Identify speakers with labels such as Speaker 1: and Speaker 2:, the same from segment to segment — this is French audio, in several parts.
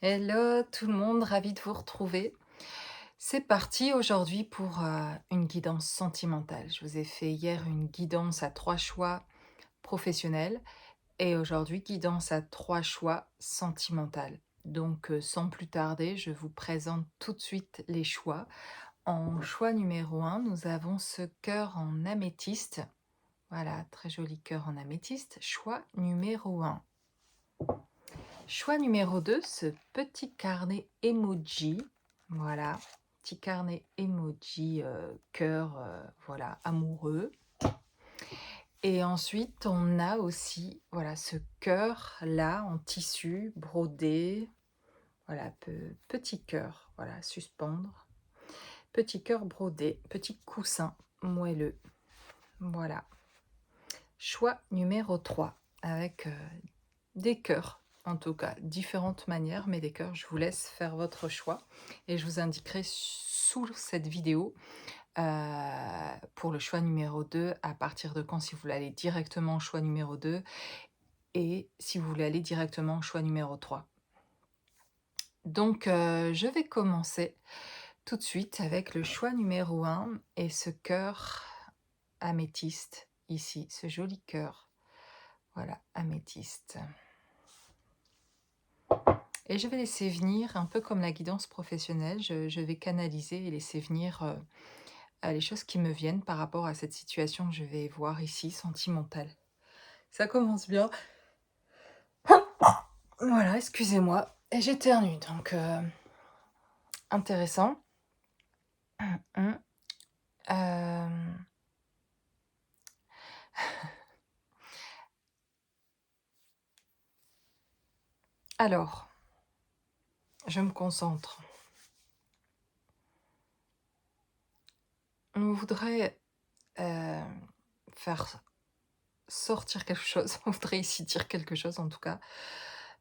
Speaker 1: Hello tout le monde, ravi de vous retrouver. C'est parti aujourd'hui pour une guidance sentimentale. Je vous ai fait hier une guidance à 3 choix professionnels et aujourd'hui guidance à 3 choix sentimentales. Donc sans plus tarder, je vous présente tout de suite les choix. En choix numéro 1, nous avons ce cœur en améthyste. Voilà, très joli cœur en améthyste. Choix numéro 1. Choix numéro 2, ce petit carnet emoji. Voilà, petit carnet emoji cœur, voilà, amoureux. Et ensuite, on a aussi, voilà, ce cœur là en tissu brodé. Voilà, petit cœur, voilà, suspendre. Petit cœur brodé, petit coussin moelleux. Voilà. Choix numéro 3 avec des cœurs, en tout cas, différentes manières, mais des cœurs. Je vous laisse faire votre choix et je vous indiquerai sous cette vidéo pour le choix numéro 2, à partir de quand, si vous voulez aller directement au choix numéro 2 et si vous voulez aller directement au choix numéro 3. Donc, je vais commencer tout de suite avec le choix numéro 1 et ce cœur améthyste, ici, ce joli cœur. Voilà, améthyste. Et je vais laisser venir, un peu comme la guidance professionnelle, je vais canaliser et laisser venir les choses qui me viennent par rapport à cette situation que je vais voir ici, sentimentale. Ça commence bien. Voilà, excusez-moi. Et j'éternue, donc intéressant. Hum. Euh, Alors, je me concentre. On voudrait euh, faire sortir quelque chose. On voudrait ici dire quelque chose, en tout cas.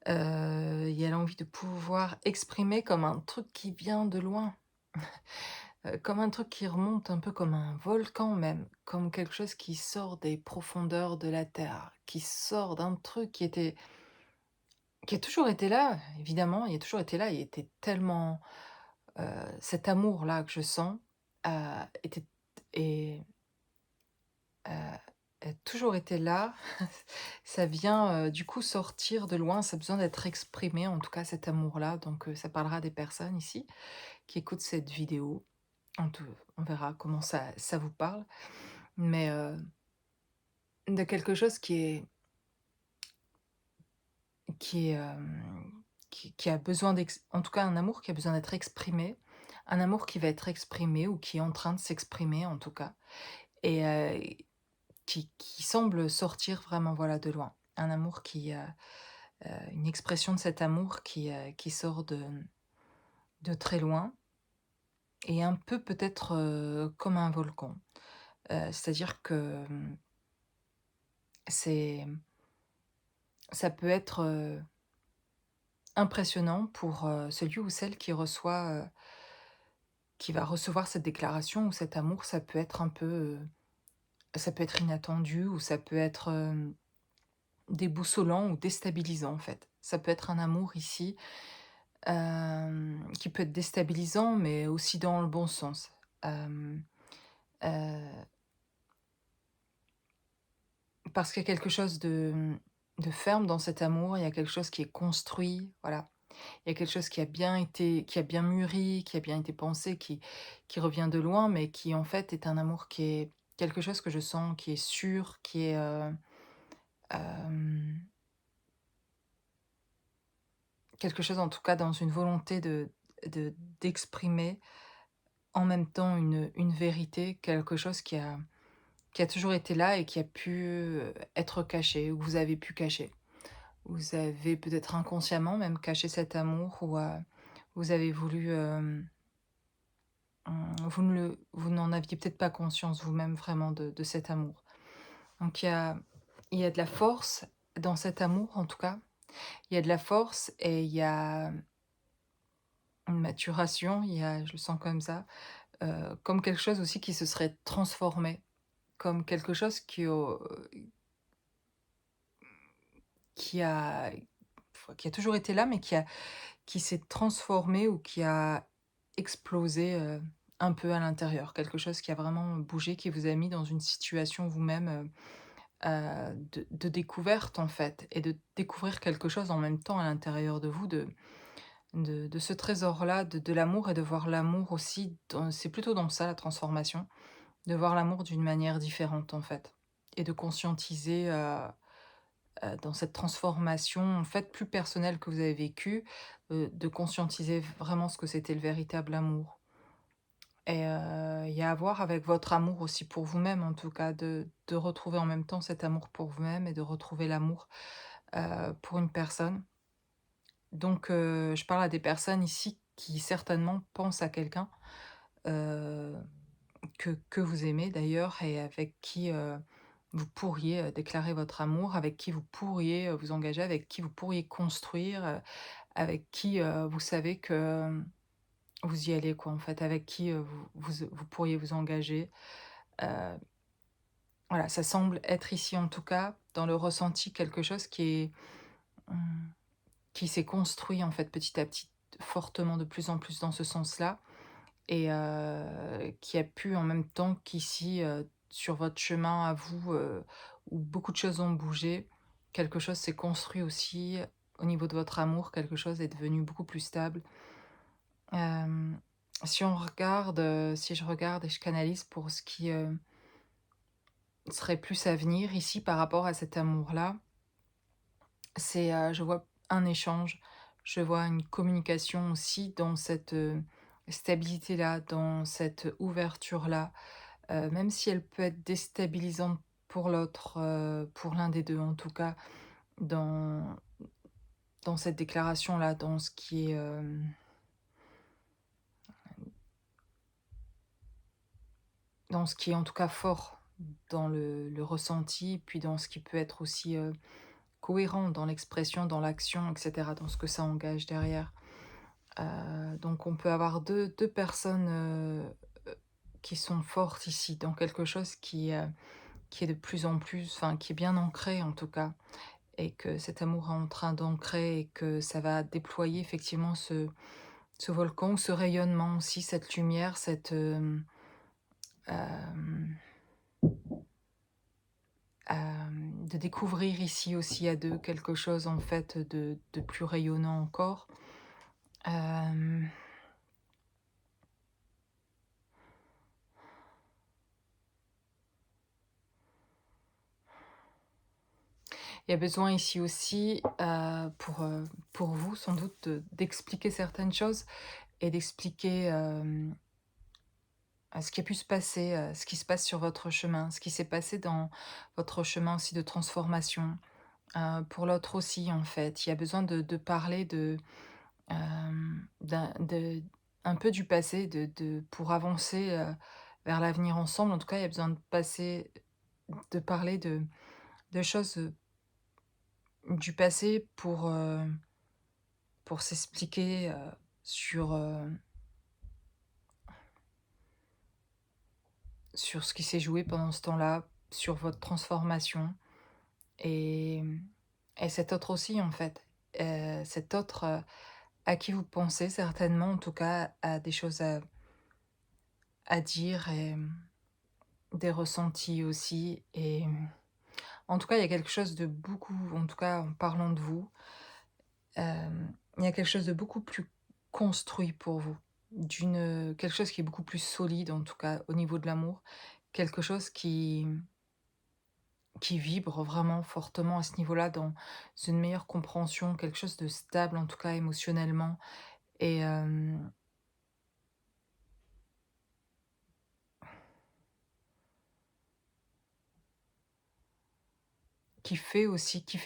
Speaker 1: Il y a l'envie de pouvoir exprimer comme un truc qui vient de loin. Comme un truc qui remonte un peu comme un volcan même, comme quelque chose qui sort des profondeurs de la terre, qui sort d'un truc qui a toujours été là, évidemment, il a toujours été là, il était tellement, cet amour-là que je sens, était et a toujours été là. Ça vient, du coup sortir de loin, ça a besoin d'être exprimé, en tout cas cet amour-là, donc ça parlera à des personnes ici qui écoutent cette vidéo. On verra comment ça vous parle. Mais de quelque chose qui est, qui a besoin en tout cas un amour qui a besoin d'être exprimé, un amour qui va être exprimé ou qui est en train de s'exprimer en tout cas et qui semble sortir vraiment, voilà, de loin. Un amour une expression de cet amour qui sort de très loin et un peu peut-être, comme un volcan. C'est-à-dire que, c'est ça peut être, impressionnant pour, celui ou celle qui va recevoir cette déclaration ou cet amour. Ça peut être un peu, ça peut être inattendu ou ça peut être, déboussolant ou déstabilisant, en fait. Ça peut être un amour ici, qui peut être déstabilisant, mais aussi dans le bon sens. Hem, heu, Parce qu'il y a quelque chose de ferme dans cet amour, il y a quelque chose qui est construit, voilà. Il y a quelque chose qui a bien mûri, qui a bien été pensé, qui revient de loin, mais qui en fait est un amour qui est quelque chose que je sens, qui est sûr, qui est, hem, quelque chose en tout cas dans une volonté d'exprimer en même temps une vérité, quelque chose qui a toujours été là et qui a pu, être caché ou que vous avez pu cacher. Vous avez peut-être inconsciemment même caché cet amour ou, vous avez voulu, vous n'en aviez peut-être pas conscience vous-même vraiment de cet amour. Donc il y a de la force dans cet amour en tout cas. Il y a de la force et il y a une maturation, je le sens comme ça, comme quelque chose aussi qui se serait transformé, comme quelque chose qui a qui a toujours été là, mais qui s'est transformé ou qui a explosé, un peu à l'intérieur? Quelque chose qui a vraiment bougé, qui vous a mis dans une situation vous-même, de découverte, en fait, et de découvrir quelque chose en même temps à l'intérieur de vous, de ce trésor-là, de l'amour, et de voir l'amour aussi dans, c'est plutôt dans ça la transformation, de voir l'amour d'une manière différente, en fait, et de conscientiser, dans cette transformation, en fait, plus personnelle que vous avez vécue, de conscientiser vraiment ce que c'était le véritable amour. Et il y a à voir avec votre amour aussi pour vous-même, en tout cas, de retrouver en même temps cet amour pour vous-même et de retrouver l'amour, pour une personne. Donc je parle à des personnes ici qui certainement pensent à quelqu'un, heu, que vous aimez d'ailleurs, et avec qui, vous pourriez, déclarer votre amour, avec qui vous pourriez, vous engager, avec qui vous pourriez construire, avec qui, vous savez que, vous y allez quoi, en fait, avec qui, vous pourriez vous engager. Heu, voilà, ça semble être ici, en tout cas, dans le ressenti, quelque chose mmh, qui s'est construit, en fait, petit à petit, fortement, de plus en plus dans ce sens-là, et qui a pu, en même temps qu'ici, sur votre chemin à vous, où beaucoup de choses ont bougé, quelque chose s'est construit aussi au niveau de votre amour, quelque chose est devenu beaucoup plus stable. Hem, si on regarde, si je regarde et je canalise pour ce qui, serait plus à venir ici par rapport à cet amour-là, c'est, je vois un échange, je vois une communication aussi dans cette, stabilité-là, dans cette ouverture-là, même si elle peut être déstabilisante pour l'autre, pour l'un des 2 en tout cas, dans cette déclaration-là, dans ce qui est, dans ce qui est en tout cas fort dans le ressenti, puis dans ce qui peut être aussi, cohérent dans l'expression, dans l'action, et cetera, dans ce que ça engage derrière. Donc on peut avoir deux personnes, qui sont fortes ici, dans quelque chose qui est de plus en plus, enfin, qui est bien ancré en tout cas, et que cet amour est en train d'ancrer, et que ça va déployer effectivement ce volcan, ce rayonnement aussi, cette lumière, hem, de découvrir ici aussi à 2 quelque chose, en fait, de plus rayonnant encore. Hem, il y a besoin ici aussi, pour vous sans doute, d'expliquer certaines choses, et d'expliquer, ce qui a pu se passer, ce qui se passe sur votre chemin, ce qui s'est passé dans votre chemin aussi de transformation. Pour l'autre aussi, en fait, il y a besoin de parler de un peu du passé, pour avancer, vers l'avenir ensemble. En tout cas, il y a besoin de parler de choses, du passé pour s'expliquer, sur, sur ce qui s'est joué pendant ce temps-là, sur votre transformation, et cet autre aussi, en fait. Cet autre, à qui vous pensez certainement, en tout cas, a des choses à dire, et des ressentis aussi, et en tout cas, il y a quelque chose de beaucoup, en tout cas en parlant de vous, il y a quelque chose de beaucoup plus construit pour vous, quelque chose qui est beaucoup plus solide, en tout cas au niveau de l'amour, quelque chose qui vibre vraiment fortement à ce niveau-là, dans une meilleure compréhension, quelque chose de stable, en tout cas émotionnellement, et qui fait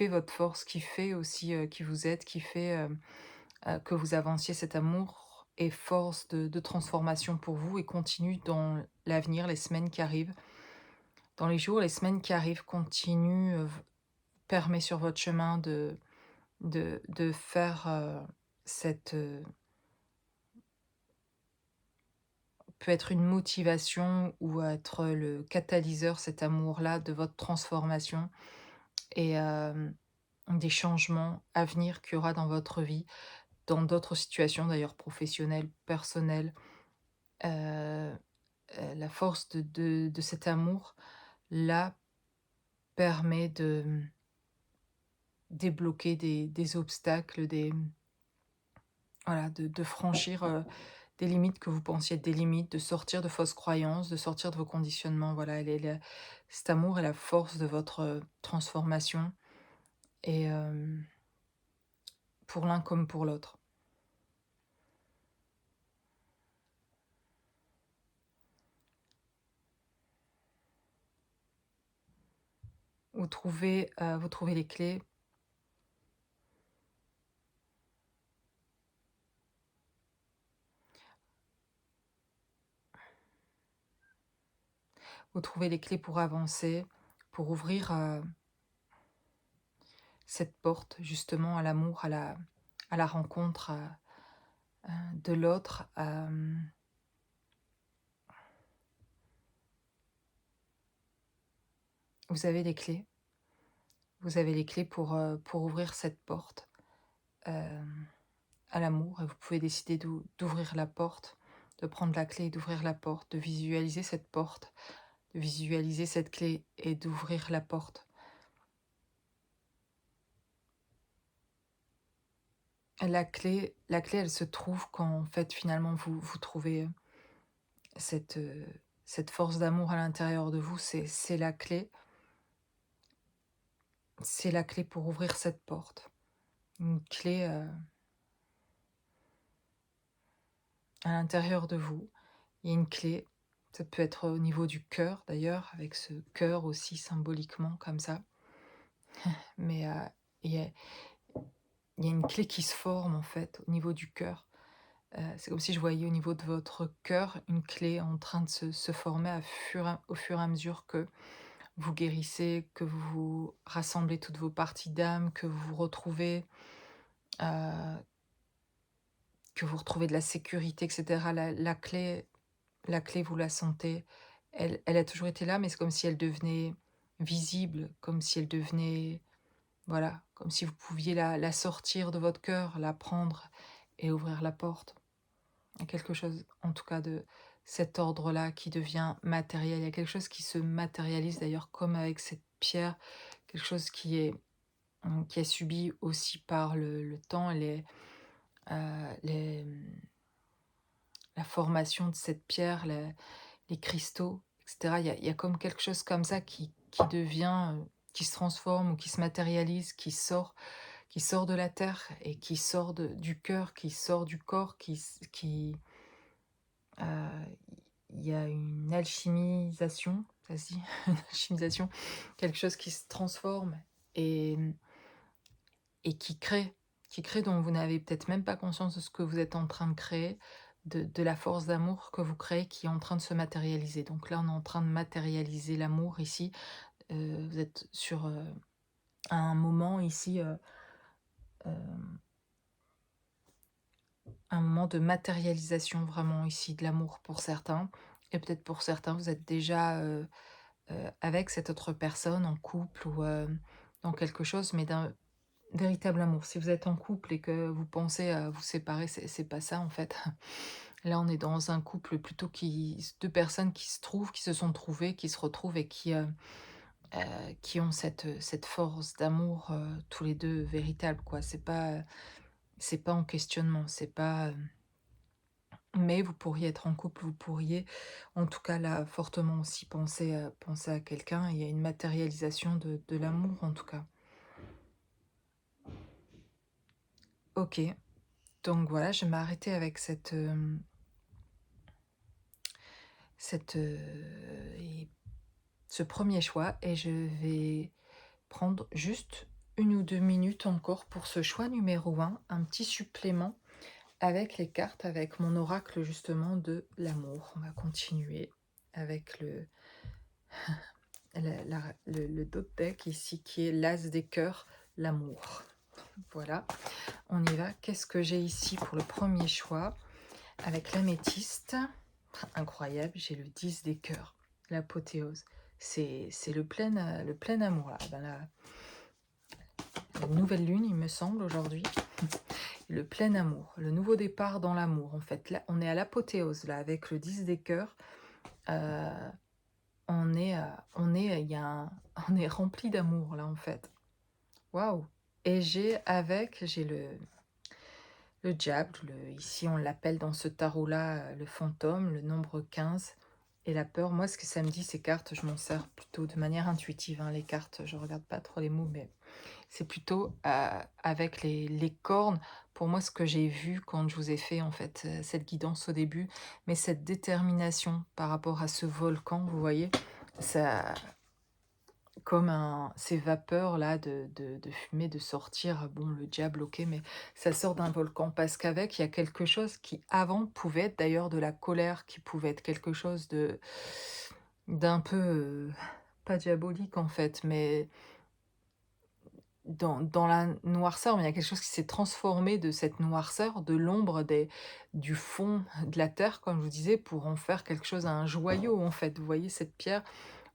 Speaker 1: votre force, qui fait aussi, qui vous êtes, qui fait, que vous avanciez. Cet amour et force de transformation pour vous, et continue dans l'avenir, les semaines qui arrivent. Dans les jours, les semaines qui arrivent, continue, permet sur votre chemin de faire, cette, peut être une motivation, ou être le catalyseur, cet amour-là, de votre transformation, et des changements à venir qu'il y aura dans votre vie. dans d'autres situations d'ailleurs professionnelles, personnelles, heu la force de cet amour, là, permet de, débloquer des obstacles, voilà, de franchir, des limites que vous pensiez être des limites, de sortir de fausses croyances, de sortir de vos conditionnements. Voilà, elle est la cet amour est la force de votre, transformation et pour l'un comme pour l'autre. Vous trouvez les clés, vous trouvez les clés pour avancer, pour ouvrir, cette porte justement à l'amour, à la rencontre, de l'autre, vous avez les clés. Vous avez les clés pour ouvrir cette porte, hem, à l'amour et vous pouvez décider d'ouvrir la porte, de prendre la clé et d'ouvrir la porte, de visualiser cette porte, de visualiser cette clé et d'ouvrir la porte. La clé, elle se trouve quand, en fait, finalement, vous trouvez, cette, cette force d'amour à l'intérieur de vous. C'est la clé. C'est la clé pour ouvrir cette porte. Une clé, à l'intérieur de vous. Il y a une clé. Ça peut être au niveau du cœur d'ailleurs, avec ce cœur aussi symboliquement comme ça. Mais, il y a il y a une clé qui se forme en fait au niveau du cœur. C'est comme si je voyais au niveau de votre cœur une clé en train de se former au fur et à mesure que vous guérissez, que vous rassemblez toutes vos parties d'âme, heu, que vous retrouvez de la sécurité et cetera. La clé, vous la sentez, elle a toujours été là, mais c'est comme si elle devenait visible, comme si elle devenait, voilà, comme si vous pouviez la sortir de votre cœur, la prendre et ouvrir la porte. Il y a quelque chose, en tout cas, de cet ordre-là qui devient matériel. Il y a quelque chose qui se matérialise d'ailleurs comme avec cette pierre, quelque chose qui est subi aussi par le temps et la formation de cette pierre, les cristaux, et cetera. Il y a comme quelque chose comme ça qui devient, qui se transforme ou qui se matérialise, qui sort de la terre et qui sort du cœur, qui sort du corps, heu, il y a une alchimisation, ça se dit? Une alchimisation, quelque chose qui se transforme et et qui crée dont vous n'avez peut-être même pas conscience de ce que vous êtes en train de créer, de la force d'amour que vous créez qui est en train de se matérialiser. Donc là, on est en train de matérialiser l'amour ici. Vous êtes sur, un moment ici, hem, un moment de matérialisation vraiment ici de l'amour pour certains et peut-être pour certains, vous êtes déjà, avec cette autre personne en couple ou, dans quelque chose, mais d'un véritable amour. Si vous êtes en couple et que vous pensez à vous séparer, c'est pas ça en fait. Là, on est dans un couple plutôt qui 2 personnes qui se trouvent, qui se sont trouvées, qui se retrouvent et qui ont cette force d'amour, tous les 2 véritable quoi. C'est pas en questionnement, c'est pas, mais vous pourriez être en couple, vous pourriez en tout cas là fortement aussi penser à quelqu'un. Il y a une matérialisation de l'amour en tout cas. OK, donc voilà, je vais m'arrêter avec cette, et ce premier choix et je vais prendre juste 1 ou 2 minutes encore pour ce choix numéro un petit supplément avec les cartes, avec mon oracle justement de l'amour. On va continuer avec le dos de deck ici qui est l'as des cœurs, l'amour. Voilà, on y va. Qu'est-ce que j'ai ici pour le premier choix? Avec l'améthyste, incroyable, j'ai le 10 des cœurs, l'apothéose. C'est le plein amour là. Ben, la nouvelle lune, il me semble, aujourd'hui. le plein amour, le nouveau départ dans l'amour, en fait. Là, on est à l'apothéose, là, avec le 10 des cœurs. Heu, il y a on est rempli d'amour, là, en fait. Waouh! Et j'ai le diable, ici on l'appelle dans ce tarot-là, le fantôme, le nombre 15 et la peur. Moi, ce que ça me dit, ces cartes, je m'en sers plutôt de manière intuitive, hein, les cartes, je regarde pas trop les mots, mais c'est plutôt, avec les cornes. Pour moi, ce que j'ai vu quand je vous ai fait, en fait, cette guidance au début, mais cette détermination par rapport à ce volcan, vous voyez? Ça comme ces vapeurs-là de fumée, de sortir, bon, le diable, OK, mais ça sort d'un volcan. Parce qu'avec, il y a quelque chose qui, avant, pouvait être d'ailleurs de la colère, qui pouvait être quelque chose d'un peu, pas diabolique, en fait, mais dans la noirceur, mais il y a quelque chose qui s'est transformé de cette noirceur, de l'ombre du fond de la terre, comme je vous disais, pour en faire quelque chose, un joyau, en fait. Vous voyez cette pierre?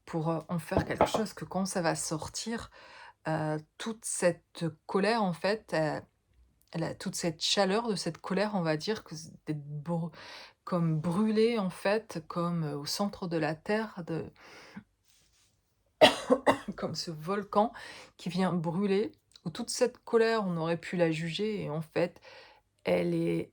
Speaker 1: Pour, en faire quelque chose que quand ça va sortir, toute cette colère en fait, elle a toute cette chaleur de cette colère, on va dire que d'être comme brûlée en fait, comme, au centre de la terre, comme ce volcan qui vient brûler, où toute cette colère, on aurait pu la juger et en fait, elle est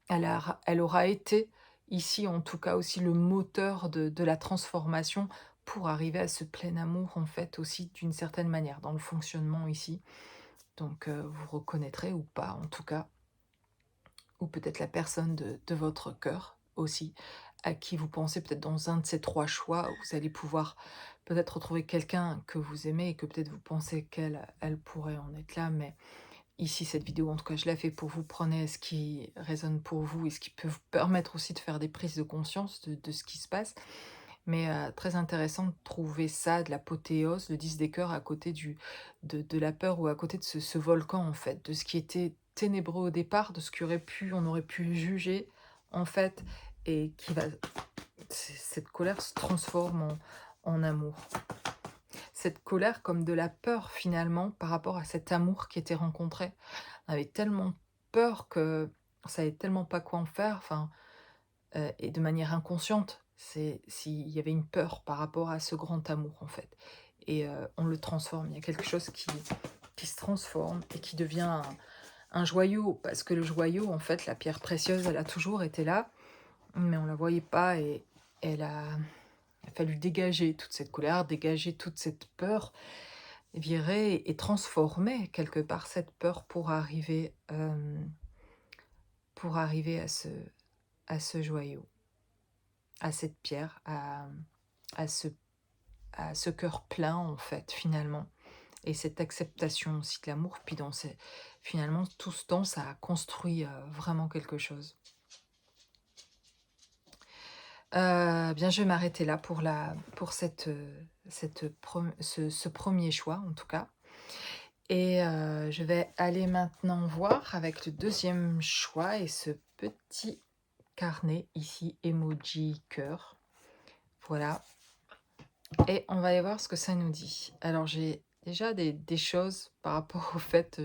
Speaker 1: elle aura été ici, en tout cas aussi le moteur de la transformation pour arriver à ce plein amour en fait aussi d'une certaine manière dans le fonctionnement ici. Donc, vous reconnaîtrez ou pas en tout cas, ou peut-être la personne de votre cœur aussi, à qui vous pensez peut-être dans un de ces 3 choix, où vous allez pouvoir peut-être retrouver quelqu'un que vous aimez et que peut-être vous pensez elle pourrait en être là. Mais ici, cette vidéo, en tout cas, je la fais pour vous. Prenez ce qui résonne pour vous et ce qui peut vous permettre aussi de faire des prises de conscience de ce qui se passe. Mais très intéressant de trouver ça, de l'apothéose, le 10 des cœurs à côté de la peur ou à côté de ce volcan, en fait, de ce qui était ténébreux au départ, de ce on aurait pu juger, en fait, et qui va cette colère se transforme en amour. Cette colère comme de la peur, finalement, par rapport à cet amour qui était rencontré. On avait tellement peur que on savait tellement pas quoi en faire, enfin, et de manière inconsciente. C'est s'il y avait une peur par rapport à ce grand amour, en fait et on le transforme. Il y a quelque chose qui se transforme et qui devient un joyau parce que le joyau, en fait, la pierre précieuse, elle a toujours été là, mais on la voyait pas et elle a il a fallu dégager toute cette colère, dégager toute cette peur, virer et transformer quelque part cette peur pour arriver à ce joyau, à cette pierre, à ce à ce cœur plein, en fait, finalement et cette acceptation aussi de l'amour. Puis finalement, tout ce temps, ça a construit, vraiment quelque chose. Bien, je vais m'arrêter là pour ce 1er choix, en tout cas et je vais aller maintenant voir avec le deuxième choix et ce petit carnet ici, emoji cœur. Voilà et on va aller voir ce que ça nous dit. Alors j'ai déjà des choses par rapport au fait,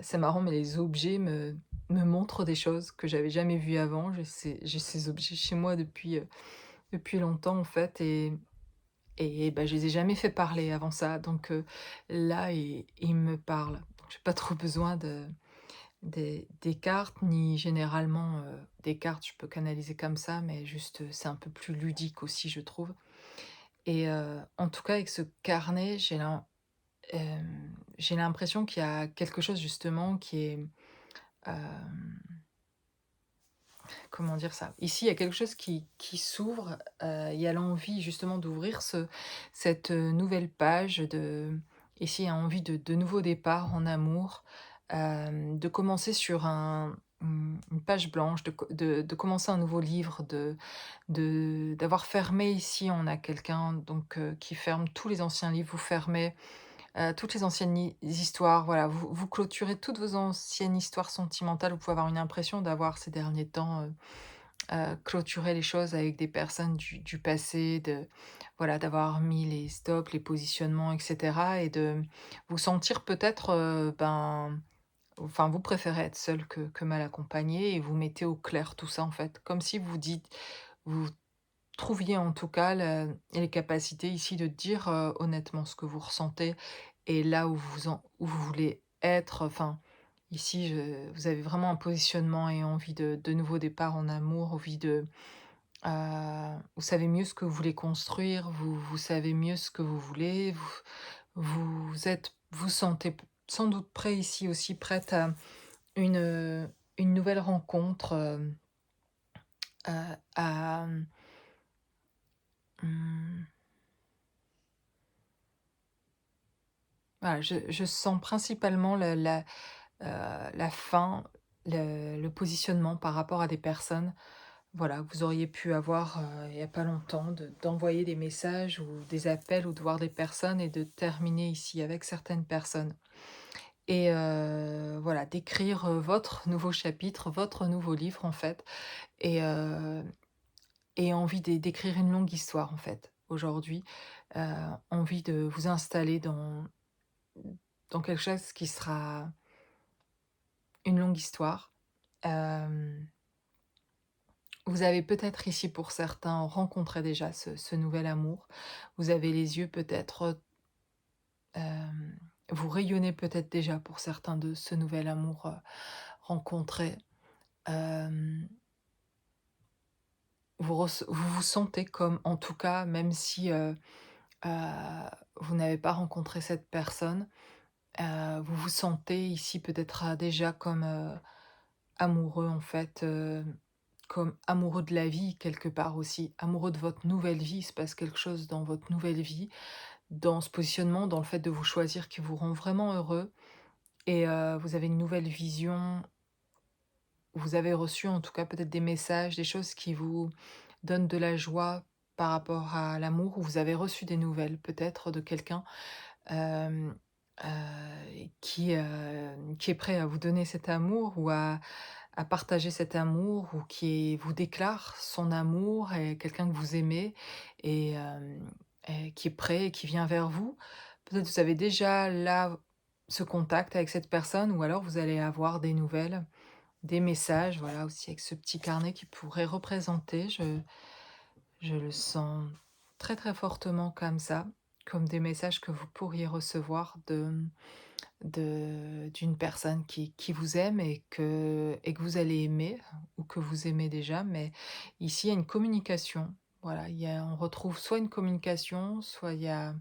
Speaker 1: c'est marrant mais les objets me montrent des choses que j'avais jamais vues avant. J'ai ces objets chez moi depuis longtemps en fait et bah, je les ai jamais fait parler avant ça donc là ils me parlent. Donc j'ai pas trop besoin des cartes ni généralement, des cartes je peux canaliser comme ça mais juste, c'est un peu plus ludique aussi je trouve et en tout cas avec ce carnet, j'ai l'impression qu'il y a quelque chose justement qui est, hem, comment dire ça? Ici, il y a quelque chose qui s'ouvre, il y a l'envie justement d'ouvrir cette, nouvelle page ici, il y a envie de nouveaux départs en amour, de commencer sur une page blanche, de commencer un nouveau livre, d'avoir fermé ici, on a quelqu'un donc qui ferme tous les anciens livres. Vous fermez toutes les anciennes histoires, voilà, vous clôturez toutes vos anciennes histoires sentimentales. Vous pouvez avoir une impression d'avoir ces derniers temps, clôturé les choses avec des personnes du passé, voilà, d'avoir mis les stops, les positionnements et cetera et de vous sentir peut-être, ben, enfin, vous préférez être seul que mal accompagné et vous mettez au clair tout ça, en fait. Comme si vous trouviez en tout cas les capacités ici de dire, honnêtement ce que vous ressentez et là où vous voulez être. Enfin, ici, vous avez vraiment un positionnement et envie de nouveaux départs en amour, envie de, vous savez mieux ce que vous voulez construire, vous savez mieux ce que vous voulez, vous sentez sans doute prêt ici aussi, prête à une nouvelle rencontre, à, mmh, voilà, je sens principalement la fin, le positionnement par rapport à des personnes, voilà, que vous auriez pu avoir, il y a pas longtemps, d'envoyer des messages ou des appels ou de voir des personnes et de terminer ici avec certaines personnes. Et voilà, d'écrire, votre nouveau chapitre, votre nouveau livre, en fait. Et envie d'écrire une longue histoire, en fait, aujourd'hui. Heu, Envie de vous installer dans quelque chose qui sera une longue histoire. Hem, vous avez peut-être ici, pour certains, rencontré déjà ce nouvel amour. Vous avez les yeux peut-être, vous rayonnez peut-être déjà pour certains de ce nouvel amour, rencontré. Hem vous vous sentez comme, en tout cas, même si, heu, vous n'avez pas rencontré cette personne, vous vous sentez ici peut-être, déjà comme, amoureux en fait, comme amoureux de la vie quelque part aussi, amoureux de votre nouvelle vie. Il se passe quelque chose dans votre nouvelle vie, dans ce positionnement, dans le fait de vous choisir qui vous rend vraiment heureux et vous avez une nouvelle vision. Vous avez reçu en tout cas peut-être des messages, des choses qui vous donnent de la joie par rapport à l'amour, ou vous avez reçu des nouvelles peut-être de quelqu'un, hem, qui est prêt à vous donner cet amour ou à partager cet amour, ou qui vous déclare son amour, et quelqu'un que vous aimez et qui est prêt et qui vient vers vous. Peut-être vous avez déjà là ce contact avec cette personne, ou alors vous allez avoir des nouvelles, des messages, voilà, aussi avec ce petit carnet qui pourrait représenter, je le sens très, très fortement comme ça, comme des messages que vous pourriez recevoir d'une personne qui vous aime et que vous allez aimer, ou que vous aimez déjà. Mais ici, il y a une communication. Voilà, on retrouve soit une communication, soit il y a,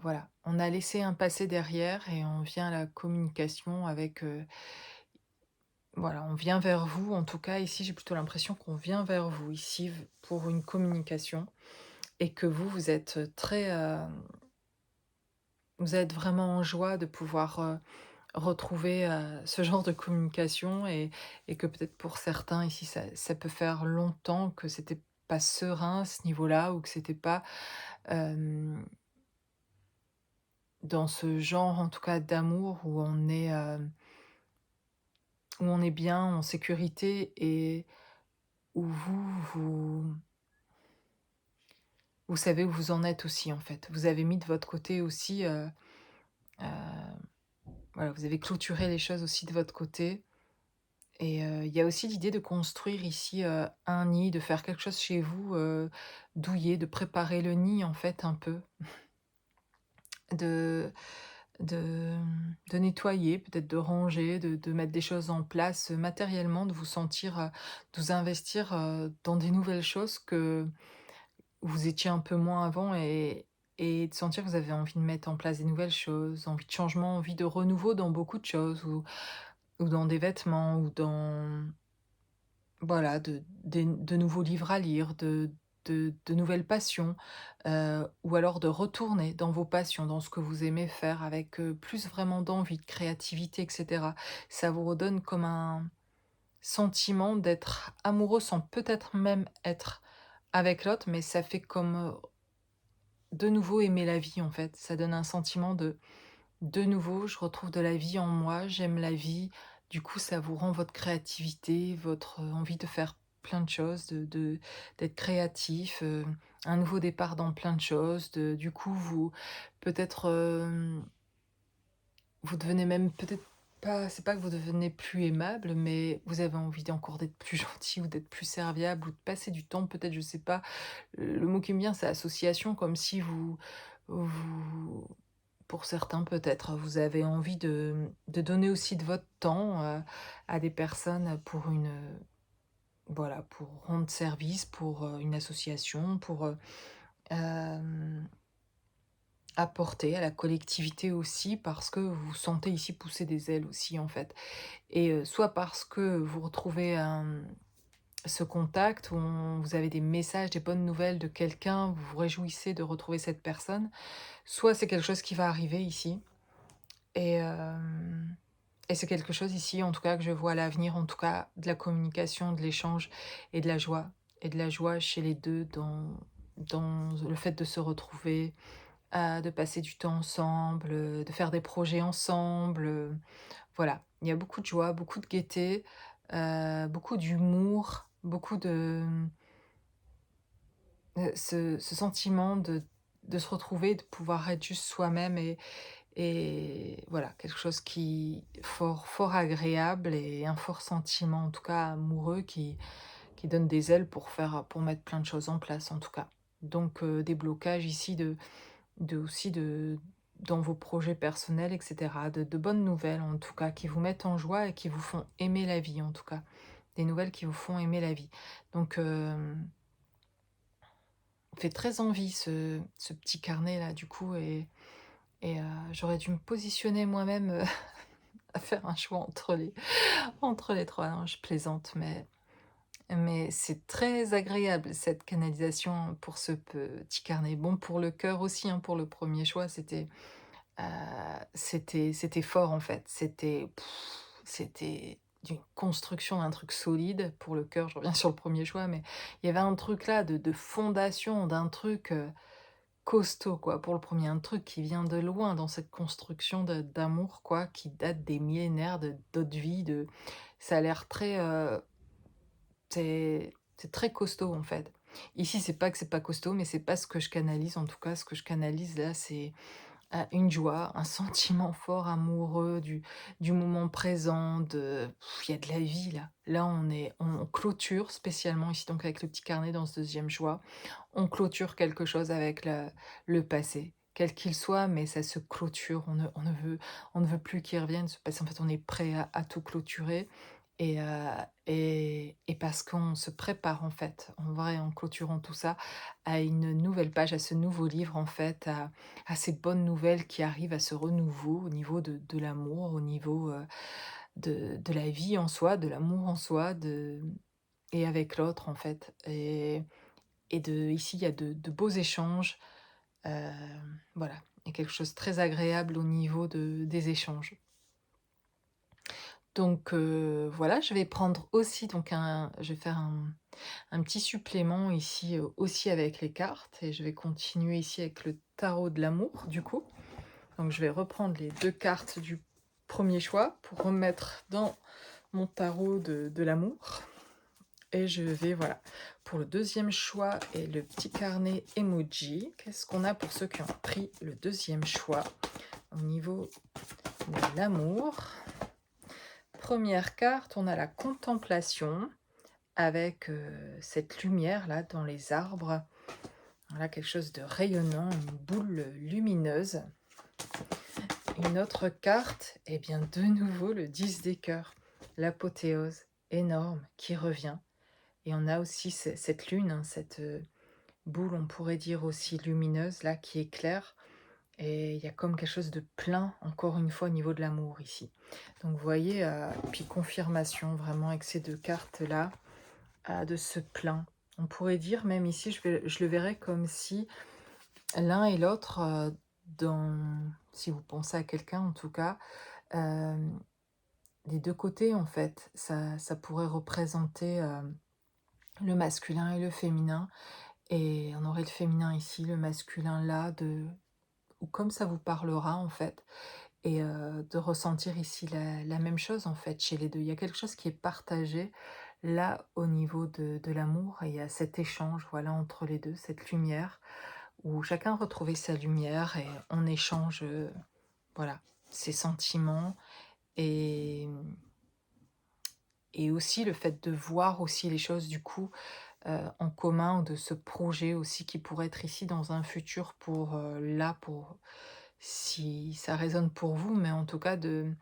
Speaker 1: voilà, on a laissé un passé derrière et on vient à la communication avec, voilà, on vient vers vous. En tout cas, ici, j'ai plutôt l'impression qu'on vient vers vous ici pour une communication, et que vous êtes très, vous êtes vraiment en joie de pouvoir, retrouver, ce genre de communication, et que peut-être pour certains ici, ça peut faire longtemps que c'était pas serein à ce niveau-là, ou que c'était pas, hem, dans ce genre en tout cas d'amour où on est bien en sécurité, et où vous savez où vous en êtes aussi, en fait. Vous avez mis de votre côté aussi, heu, voilà, vous avez clôturé les choses aussi de votre côté. Et il y a aussi l'idée de construire ici, un nid, de faire quelque chose chez vous, douillet, de préparer le nid, en fait, un peu. De de nettoyer, peut-être de ranger, de mettre des choses en place, matériellement, de vous sentir, de vous investir, dans des nouvelles choses que vous étiez un peu moins avant, et de sentir que vous avez envie de mettre en place des nouvelles choses, envie de changement, envie de renouveau dans beaucoup de choses, ou dans des vêtements, ou dans, voilà, de nouveaux livres à lire, de nouvelles passions, ou alors de retourner dans vos passions, dans ce que vous aimez faire avec, plus vraiment d'envie, de créativité et cetera. Ça vous redonne comme un sentiment d'être amoureux sans peut-être même être avec l'autre, mais ça fait comme, de nouveau aimer la vie, en fait. Ça donne un sentiment de nouveau, je retrouve de la vie en moi, j'aime la vie. Du coup, ça vous rend votre créativité, votre, envie de faire plein de choses, d'être créatif, un nouveau départ dans plein de choses. Du coup, vous peut-être, vous devenez même peut-être c'est pas que vous devenez plus aimable, mais vous avez envie d'encore d'être plus gentil ou d'être plus serviable ou de passer du temps peut-être, je sais pas. Le mot qui me vient, c'est association, comme si vous pour certains peut-être, vous avez envie de donner aussi de votre temps, à des personnes pour voilà, pour rendre service, pour, une association, pour, hem, apporter à la collectivité aussi parce que vous sentez ici pousser des ailes aussi, en fait. Et soit parce que vous retrouvez ce contact où vous avez des messages, des bonnes nouvelles de quelqu'un, vous vous réjouissez de retrouver cette personne, soit c'est quelque chose qui va arriver ici et c'est quelque chose ici, en tout cas, que je vois à l'avenir, en tout cas, de la communication, de l'échange et de la joie chez les 2 dans le fait de se retrouver, de passer du temps ensemble, de faire des projets ensemble, voilà. Il y a beaucoup de joie, beaucoup de gaieté, beaucoup d'humour, beaucoup de, ce sentiment de se retrouver, de pouvoir être juste soi-même et voilà, quelque chose qui fort agréable et un fort sentiment, en tout cas amoureux qui donne des ailes pour mettre plein de choses en place, en tout cas. Donc des blocages ici de dans vos projets personnels et cetera, de bonnes nouvelles, en tout cas, qui vous mettent en joie et qui vous font aimer la vie, en tout cas. Des nouvelles qui vous font aimer la vie. Donc fait très envie ce petit carnet-là, du coup et j'aurais dû me positionner moi-même, à faire un choix entre les 3. Non, je plaisante, mais c'est très agréable cette canalisation pour ce petit carnet. Bon, pour le cœur aussi, hein, pour le premier choix, c'était fort, en fait. C'était d'une construction d'un truc solide. Pour le cœur, je reviens sur le premier choix, mais il y avait un truc là de fondation, d'un truc, costaud, quoi, pour le premier. Un truc qui vient de loin dans cette construction d'amour, quoi, qui date des millénaires de d'autres vies, de ça a l'air très, c'est très costaud, en fait. Ici, c'est pas que c'est pas costaud, mais c'est pas ce que je canalise. En tout cas, ce que je canalise là, c'est, une joie, un sentiment fort amoureux du moment présent, il y a de la vie là. Là, on clôture spécialement ici, donc avec le petit carnet dans ce deuxième choix, on clôture quelque chose avec le passé, quel qu'il soit, mais ça se clôture. On ne veut plus qu'il revienne ce passé. En fait, on est prêt à tout clôturer et parce qu'on se prépare, en fait, en vrai, en clôturant tout ça, à une nouvelle page, à ce nouveau livre, en fait, à ces bonnes nouvelles qui arrivent, à ce renouveau au niveau de l'amour, au niveau, de la vie en soi, de l'amour en soi, et avec l'autre, en fait ici, il y a de beaux échanges, voilà. Il y a quelque chose de très agréable au niveau des échanges. Donc voilà, je vais prendre aussi donc je vais faire un petit supplément ici, aussi avec les cartes et je vais continuer ici avec le tarot de l'amour, du coup. Donc je vais reprendre les 2 cartes du premier choix pour remettre dans mon tarot de l'amour et je vais voilà, pour le deuxième choix et le petit carnet emoji, qu'est-ce qu'on a pour ceux qui ont pris le deuxième choix au niveau de l'amour? Première carte, on a la contemplation avec, cette lumière-là dans les arbres. Voilà, quelque chose de rayonnant, une boule lumineuse. Une autre carte, et bien de nouveau le 10 des cœurs, l'apothéose énorme qui revient. Et on a aussi cette lune, hein, cette boule, on pourrait dire aussi lumineuse, là, qui éclaire. Et il y a comme quelque chose de plein, encore une fois, au niveau de l'amour ici. Donc vous voyez, puis confirmation vraiment avec ces 2 cartes-là, de ce plein. On pourrait dire même ici, je le verrais comme si l'un et l'autre, si vous pensez à quelqu'un en tout cas, hem, des 2 côtés en fait, ça pourrait représenter, le masculin et le féminin et on aurait le féminin ici, le masculin là, ou comme ça vous parlera en fait et de ressentir ici la même chose en fait chez les 2. Il y a quelque chose qui est partagé là au niveau de l'amour et il y a cet échange voilà entre les 2, cette lumière où chacun retrouvait sa lumière et on échange, voilà, ses sentiments et et aussi le fait de voir aussi les choses du coup, en commun, ou de ce projet aussi qui pourrait être ici dans un futur pour, là, pour si ça résonne pour vous, mais en tout cas de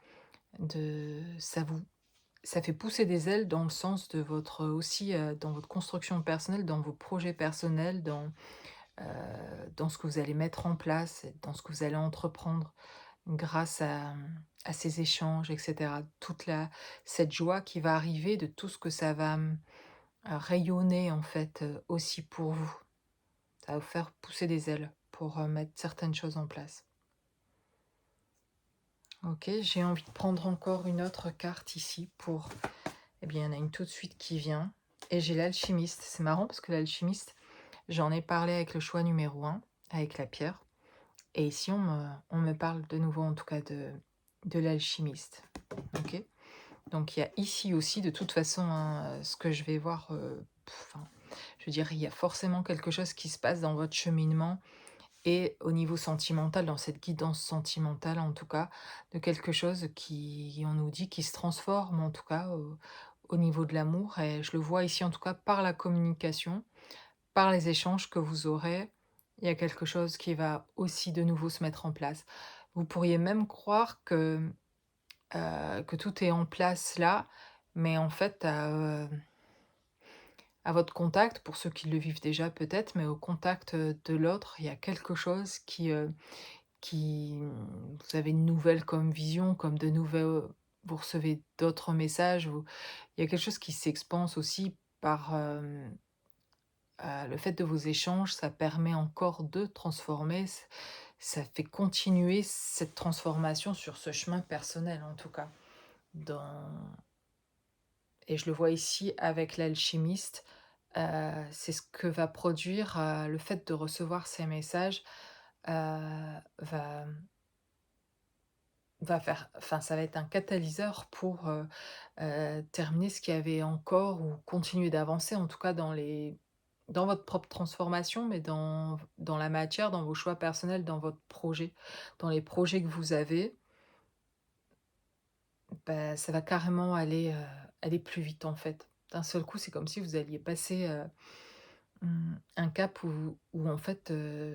Speaker 1: ça fait pousser des ailes dans le sens de votre, aussi, dans votre construction personnelle, dans vos projets personnels, dans ce que vous allez mettre en place, dans ce que vous allez entreprendre grâce à ces échanges et cetera. Toute la cette joie qui va arriver de tout ce que ça va, rayonner en fait, aussi pour vous. Ça va vous faire pousser des ailes pour, mettre certaines choses en place. OK, j'ai envie de prendre encore une autre carte ici pour eh bien, il y en a une tout de suite qui vient et j'ai l'alchimiste. C'est marrant parce que l'alchimiste, j'en ai parlé avec le choix numéro un, avec la pierre, et ici on me parle de nouveau en tout cas de l'alchimiste. OK? Donc il y a ici aussi de toute façon, hein, ce que je vais voir, enfin, je veux dire, il y a forcément quelque chose qui se passe dans votre cheminement et au niveau sentimental, dans cette guidance sentimentale en tout cas, de quelque chose qui, on nous dit, qui se transforme en tout cas au niveau de l'amour, et je le vois ici en tout cas par la communication, par les échanges que vous aurez. Il y a quelque chose qui va aussi de nouveau se mettre en place. Vous pourriez même croire que tout est en place là, mais en fait à votre contact, pour ceux qui le vivent déjà peut-être, mais au contact, de l'autre, il y a quelque chose vous avez une nouvelle comme vision, comme de nouvelles, vous recevez d'autres messages, ou il y a quelque chose qui s'expanse aussi par, le fait de vos échanges, ça permet encore de transformer, ça fait continuer cette transformation sur ce chemin personnel en tout cas. Dans Et je le vois ici avec l'alchimiste, c'est ce que va produire, le fait de recevoir ces messages, va ça va être un catalyseur pour, terminer ce qu'il y avait encore, ou continuer d'avancer en tout cas dans votre propre transformation, mais dans la matière, dans vos choix personnels, dans votre projet, dans les projets que vous avez, bah, ça va carrément aller plus vite en fait. D'un seul coup, c'est comme si vous alliez passer, un cap où en fait,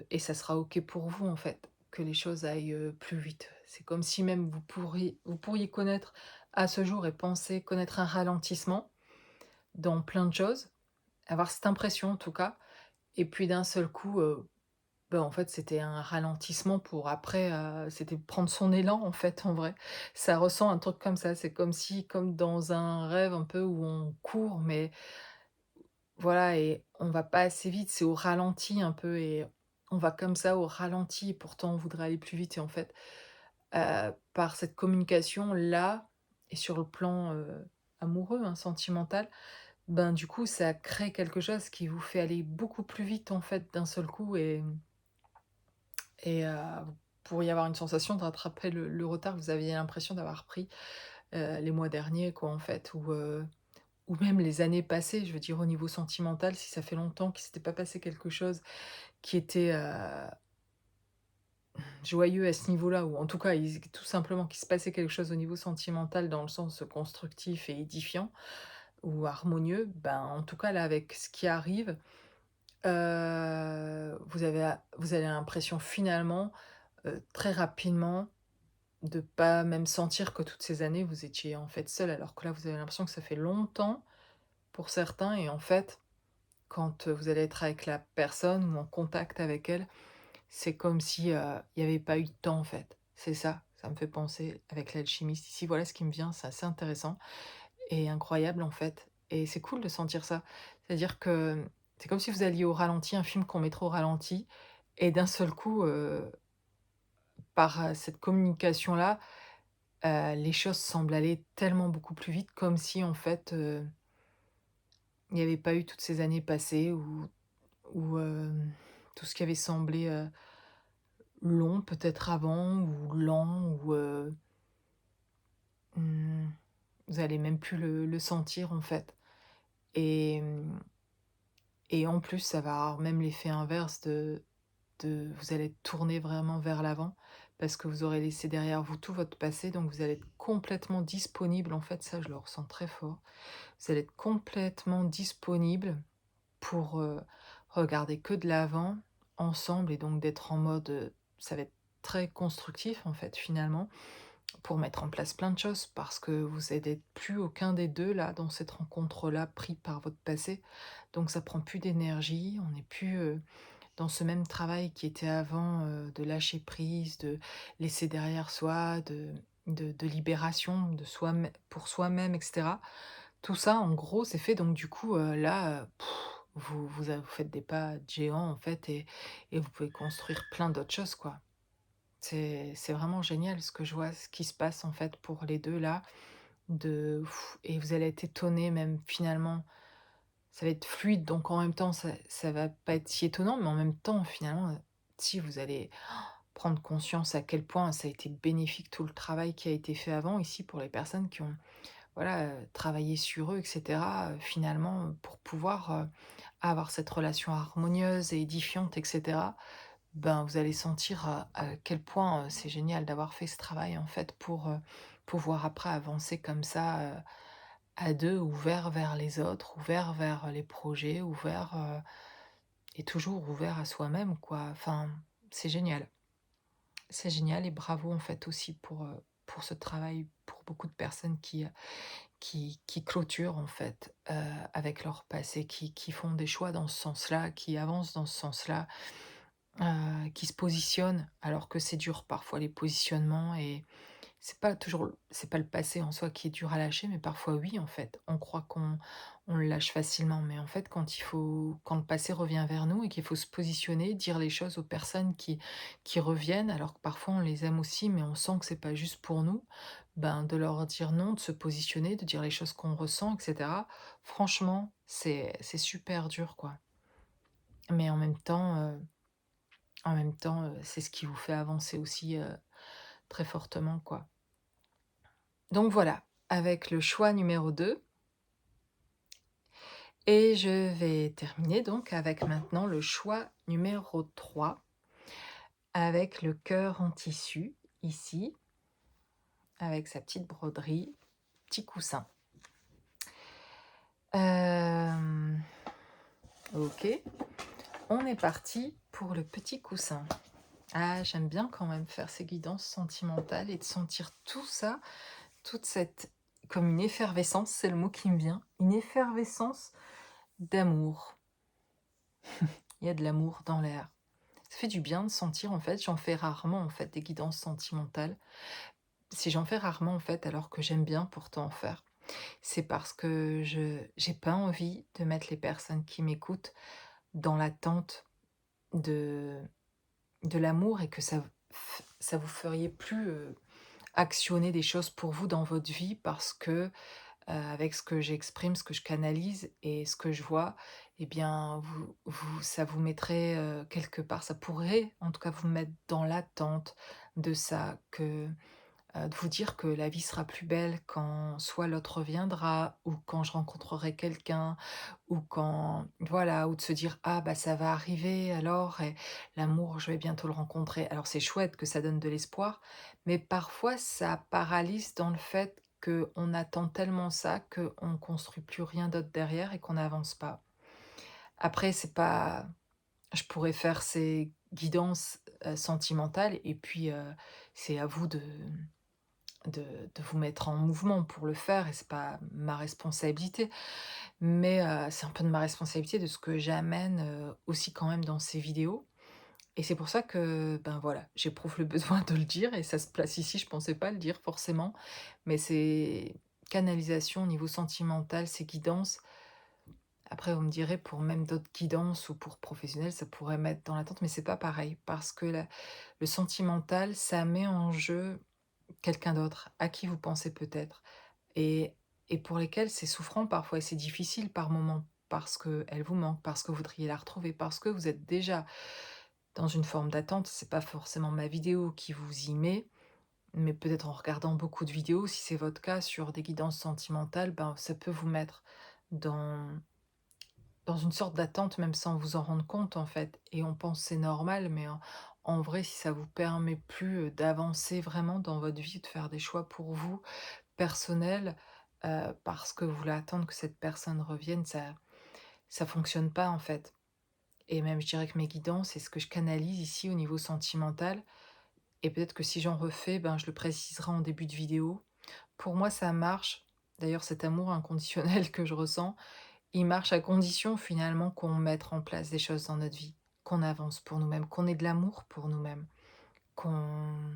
Speaker 1: et ça sera OK pour vous en fait, que les choses aillent, plus vite. C'est comme si même vous pourriez connaître à ce jour, et penser connaître un ralentissement dans plein de choses, avoir cette impression en tout cas, et puis d'un seul coup, bah, en fait, c'était un ralentissement pour après, c'était prendre son élan en fait, en vrai. Ça ressent un truc comme ça, c'est comme si, comme dans un rêve un peu où on court, mais voilà, et on va pas assez vite, c'est au ralenti un peu, et on va comme ça au ralenti, et pourtant on voudrait aller plus vite, et en fait, par cette communication-là, et sur le plan, amoureux, hein, sentimental, ben, du coup, ça crée quelque chose qui vous fait aller beaucoup plus vite, en fait, d'un seul coup, vous pourriez avoir une sensation de rattraper le retard que vous aviez l'impression d'avoir pris, les mois derniers, quoi, en fait, ou même les années passées. Je veux dire, au niveau sentimental, si ça fait longtemps qu'il s'était pas passé quelque chose qui était, joyeux à ce niveau-là, ou en tout cas, tout simplement qu'il se passait quelque chose au niveau sentimental dans le sens constructif et édifiant ou harmonieux, ben, en tout cas là, avec ce qui arrive, vous avez l'impression finalement, très rapidement, de pas même sentir que toutes ces années vous étiez en fait seul, alors que là, vous avez l'impression que ça fait longtemps pour certains, et en fait, quand, vous allez être avec la personne ou en contact avec elle, c'est comme si, il y avait pas eu de temps, en fait. C'est ça, ça me fait penser avec l'alchimiste ici. Voilà ce qui me vient, c'est assez intéressant et incroyable, en fait, et c'est cool de sentir ça. C'est-à-dire que c'est comme si vous alliez au ralenti, un film qu'on mettrait au ralenti, et d'un seul coup, par, cette communication-là, les choses semblent aller tellement beaucoup plus vite, comme si, en fait, il n'y avait pas eu toutes ces années passées, où tout ce qui avait semblé, long peut-être avant, ou lent, ou, mmh, vous allez même plus le sentir en fait, et et en plus ça va avoir même l'effet inverse de vous allez être tourné vraiment vers l'avant, parce que vous aurez laissé derrière vous tout votre passé, donc vous allez être complètement disponible, en fait, ça je le ressens très fort. Vous allez être complètement disponible pour, regarder que de l'avant, ensemble et donc d'être en mode, ça va être très constructif, en fait, finalement, pour mettre en place plein de choses parce que vous n'êtes plus aucun des 2 là, dans cette rencontre-là, pris par votre passé. Donc ça prend plus d'énergie, on n'est plus, dans ce même travail qui était avant, de lâcher prise, de laisser derrière soi, de libération de soi pour soi-même et cetera. Tout ça, en gros, c'est fait donc du coup, là, vous faites des pas de géant, en fait et vous pouvez construire plein d'autres choses, quoi. C'est vraiment génial ce que je vois, ce qui se passe, en fait, pour les 2 là, et vous allez être étonnés même finalement. Ça va être fluide, donc en même temps, ça va pas être si étonnant, mais en même temps, finalement, si vous allez prendre conscience à quel point ça a été bénéfique tout le travail qui a été fait avant, ici pour les personnes qui ont, voilà, travaillé sur eux et cetera, finalement, pour pouvoir, avoir cette relation harmonieuse et édifiante et cetera. Ben, vous allez sentir à quel point, c'est génial d'avoir fait ce travail, en fait, pour, pouvoir après avancer comme ça, à 2, ouverts vers les autres, ouverts vers les projets, ouverts, et toujours ouverts à soi-même, quoi. Enfin, c'est génial. C'est génial et bravo, en fait, aussi pour ce travail, pour beaucoup de personnes qui clôturent, en fait, avec leur passé, qui font des choix dans ce sens-là, qui avancent dans ce sens-là, qui se positionnent alors que c'est dur parfois les positionnements et c'est pas le passé en soi qui est dur à lâcher, mais parfois oui, en fait. On croit qu'on le lâche facilement, mais en fait, quand le passé revient vers nous et qu'il faut se positionner, dire les choses aux personnes qui reviennent, alors que parfois on les aime aussi, mais on sent que c'est pas juste pour nous, ben, de leur dire non, de se positionner, de dire les choses qu'on ressent et cetera. Franchement, c'est super dur, quoi. Mais c'est ce qui vous fait avancer aussi, très fortement, quoi. Donc voilà, avec le choix numéro 2, et je vais terminer donc avec maintenant le choix numéro 3, avec le cœur en tissu, ici, avec sa petite broderie, petit coussin. Hem, OK, on est parti pour le petit coussin. Ah, j'aime bien quand même faire ces guidances sentimentales et de sentir tout ça, toute cette comme une effervescence, c'est le mot qui me vient, une effervescence d'amour. Il y a de l'amour dans l'air. Ça fait du bien de sentir, en fait, j'en fais rarement, en fait, des guidances sentimentales. Si j'en fais rarement, en fait, alors que j'aime bien pourtant en faire, c'est parce que je j'ai pas envie de mettre les personnes qui m'écoutent dans l'attente de l'amour et que ça vous feriez plus, actionner des choses pour vous dans votre vie parce que, avec ce que j'exprime, ce que je canalise et ce que je vois, eh bien, ça vous mettrait, quelque part ça pourrait, en tout cas, vous mettre dans l'attente de ça, de vous dire que la vie sera plus belle quand soit l'autre reviendra ou quand je rencontrerai quelqu'un ou quand voilà, ou de se dire: «Ah bah, ça va arriver alors et l'amour, je vais bientôt le rencontrer». Alors c'est chouette que ça donne de l'espoir, mais parfois ça paralyse dans le fait qu'on attend tellement ça qu'on construit plus rien d'autre derrière et qu'on n'avance pas. Après c'est pas je pourrais faire ces guidances, sentimentales et puis, c'est à vous de vous mettre en mouvement pour le faire et c'est pas ma responsabilité. Mais, c'est un peu de ma responsabilité de ce que j'amène, aussi quand même dans ces vidéos et c'est pour ça que, ben, voilà, j'éprouve le besoin de le dire et ça se place ici, je pensais pas le dire forcément, mais c'est canalisation au niveau sentimental, ces guidances. Après vous me direz pour même d'autres guidances ou pour professionnels, ça pourrait mettre dans l'attente, mais c'est pas pareil parce que le sentimental, ça met en jeu quelqu'un d'autre, à qui vous pensez peut-être et pour lesquels c'est souffrant parfois et c'est difficile par moments, parce qu'elle vous manque, parce que vous voudriez la retrouver, parce que vous êtes déjà dans une forme d'attente. C'est pas forcément ma vidéo qui vous y met, mais peut-être en regardant beaucoup de vidéos, si c'est votre cas sur des guidances sentimentales, ben, ça peut vous mettre dans dans une sorte d'attente même sans vous en rendre compte en fait et on pense c'est normal mais en vrai si ça vous permet plus, d'avancer vraiment dans votre vie, de faire des choix pour vous, personnels, parce que vous voulez attendre que cette personne revienne, ça fonctionne pas en fait et même je dirais que mes guidances, c'est ce que je canalise ici au niveau sentimental et peut-être que si j'en refais, ben, je le préciserai en début de vidéo. Pour moi ça marche, d'ailleurs cet amour inconditionnel que je ressens, il marche à condition finalement qu'on mette en place des choses dans notre vie, qu'on avance pour nous-mêmes, qu'on ait de l'amour pour nous-mêmes, qu'on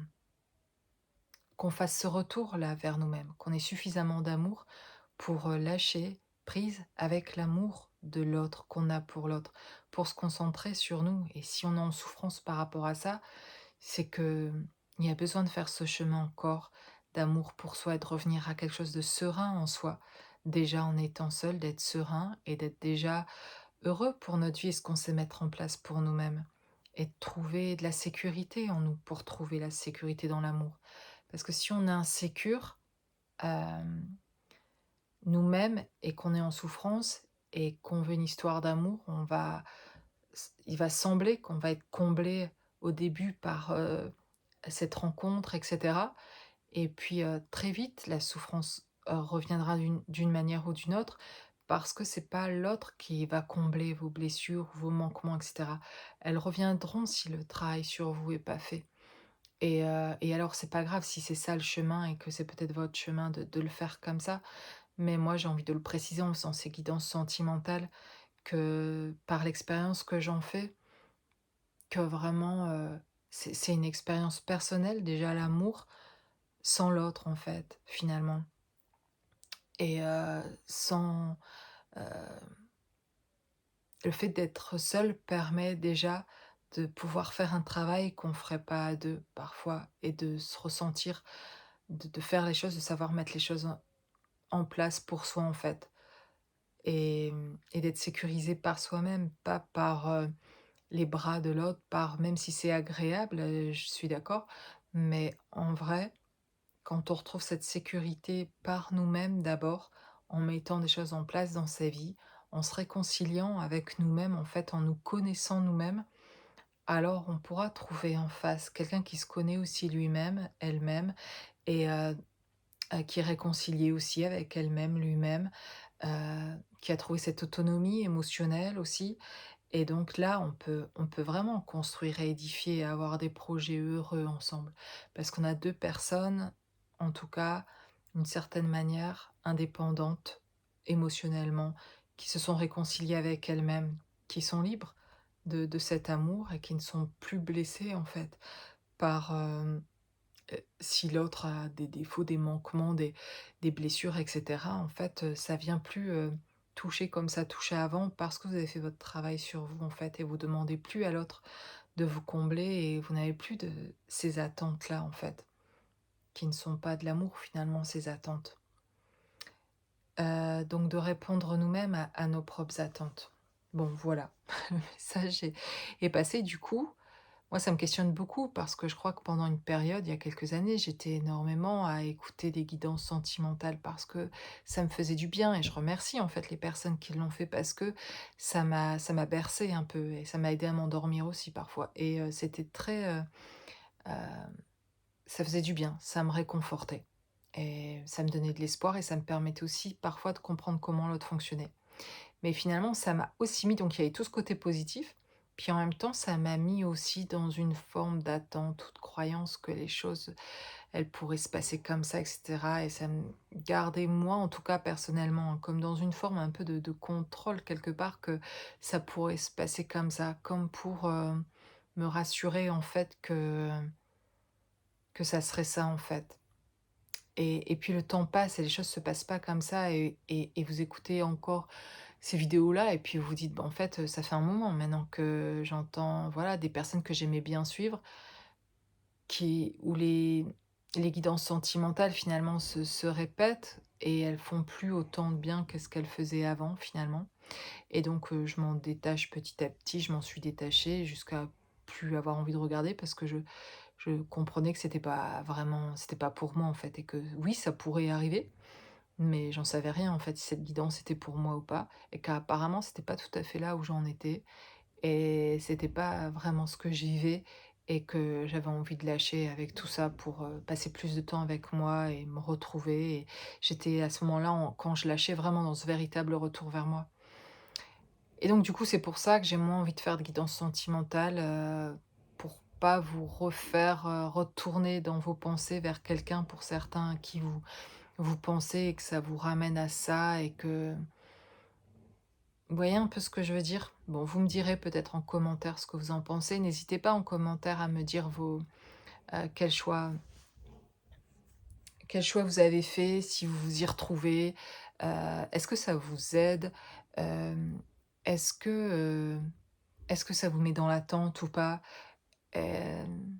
Speaker 1: qu'on fasse ce retour-là vers nous-mêmes, qu'on ait suffisamment d'amour pour, lâcher prise avec l'amour de l'autre, qu'on a pour l'autre, pour se concentrer sur nous et si on est en souffrance par rapport à ça, c'est que il y a besoin de faire ce chemin encore d'amour pour soi et de revenir à quelque chose de serein en soi. Déjà en étant seul, d'être serein et d'être déjà heureux pour notre vie et ce qu'on sait mettre en place pour nous-mêmes et de trouver de la sécurité en nous pour trouver la sécurité dans l'amour. Parce que si on est insécure, hem, nous-mêmes et qu'on est en souffrance et qu'on veut une histoire d'amour, il va sembler qu'on va être comblé au début par, cette rencontre et cetera et puis, très vite la souffrance, reviendra d'une manière ou d'une autre parce que c'est pas l'autre qui va combler vos blessures, vos manquements et cetera. Elles reviendront si le travail sur vous est pas fait et alors c'est pas grave si c'est ça le chemin et que c'est peut-être votre chemin de le faire comme ça, mais moi j'ai envie de le préciser en faisant ces guidances sentimentales que par l'expérience que j'en fais, que vraiment, c'est une expérience personnelle déjà l'amour, sans l'autre en fait, finalement et sans, heu, le fait d'être seul permet déjà de pouvoir faire un travail qu'on ferait pas à 2 parfois et de se ressentir, de faire les choses, de savoir mettre les choses en place pour soi en fait et d'être sécurisé par soi-même, pas par, les bras de l'autre, par même si c'est agréable, je suis d'accord, mais en vrai, quand on retrouve cette sécurité par nous-mêmes d'abord, en mettant des choses en place dans sa vie, en se réconciliant avec nous-mêmes, en fait, en nous connaissant nous-mêmes, alors on pourra trouver en face quelqu'un qui se connaît aussi lui-même, elle-même et qui est réconcilié aussi avec elle-même, lui-même, qui a trouvé cette autonomie émotionnelle aussi et donc là, on peut vraiment construire et édifier et avoir des projets heureux ensemble. Parce qu'on a 2 personnes, en tout cas, d'une certaine manière, indépendantes émotionnellement, qui se sont réconciliées avec elles-mêmes, qui sont libres de cet amour et qui ne sont plus blessées, en fait, par, si l'autre a des défauts, des manquements, des blessures et cetera, en fait, ça vient plus, toucher comme ça touchait avant parce que vous avez fait votre travail sur vous, en fait et vous demandez plus à l'autre de vous combler et vous n'avez plus de ces attentes-là, en fait, qui ne sont pas de l'amour finalement, ces attentes. Donc de répondre nous-mêmes à nos propres attentes. Bon voilà, le message est passé. Du coup, moi, ça me questionne beaucoup parce que je crois que pendant une période, il y a quelques années, j'étais énormément à écouter des guidances sentimentales parce que ça me faisait du bien et je remercie en fait les personnes qui l'ont fait parce que ça m'a bercé un peu et ça m'a aidé à m'endormir aussi parfois et c'était très, heu, ça faisait du bien, ça me réconfortait et ça me donnait de l'espoir et ça me permettait aussi parfois de comprendre comment l'autre fonctionnait. Mais finalement, ça m'a aussi mis donc il y avait tout ce côté positif, puis en même temps, ça m'a mis aussi dans une forme d'attente ou de croyance que les choses, elles pourraient se passer comme ça et cetera et ça me gardait moi, en tout cas personnellement, hein, comme dans une forme un peu de contrôle quelque part que ça pourrait se passer comme ça, comme pour, me rassurer en fait que ça serait ça en fait. Et puis le temps passe et les choses se passent pas comme ça et vous écoutez encore ces vidéos-là et puis vous dites: «Bah, en fait, ça fait un moment maintenant que j'entends, voilà, des personnes que j'aimais bien suivre qui où les guidances sentimentales finalement se répètent et elles font plus autant de bien que ce qu'elles faisaient avant finalement» et donc je m'en détache petit à petit, je m'en suis détachée jusqu'à plus avoir envie de regarder parce que je comprenais que c'était pas pour moi en fait et que oui, ça pourrait arriver mais j'en savais rien en fait, si cette guidance était pour moi ou pas et qu'apparemment c'était pas tout à fait là où j'en étais et c'était pas vraiment ce que je vivais et que j'avais envie de lâcher avec tout ça pour, passer plus de temps avec moi et me retrouver et j'étais à ce moment-là quand je lâchais vraiment dans ce véritable retour vers moi. Et donc du coup, c'est pour ça que j'ai moins envie de faire de guidance sentimentale, pour pas vous refaire, retourner dans vos pensées vers quelqu'un pour certains à qui vous pensez et que ça vous ramène à ça et que vous voyez un peu ce que je veux dire? Bon, vous me direz peut-être en commentaire ce que vous en pensez. N'hésitez pas en commentaire à me dire quel choix vous avez fait, si vous vous y retrouvez, est-ce que ça vous aide? Hem, est-ce que, est-ce que ça vous met dans l'attente ou pas? Hem,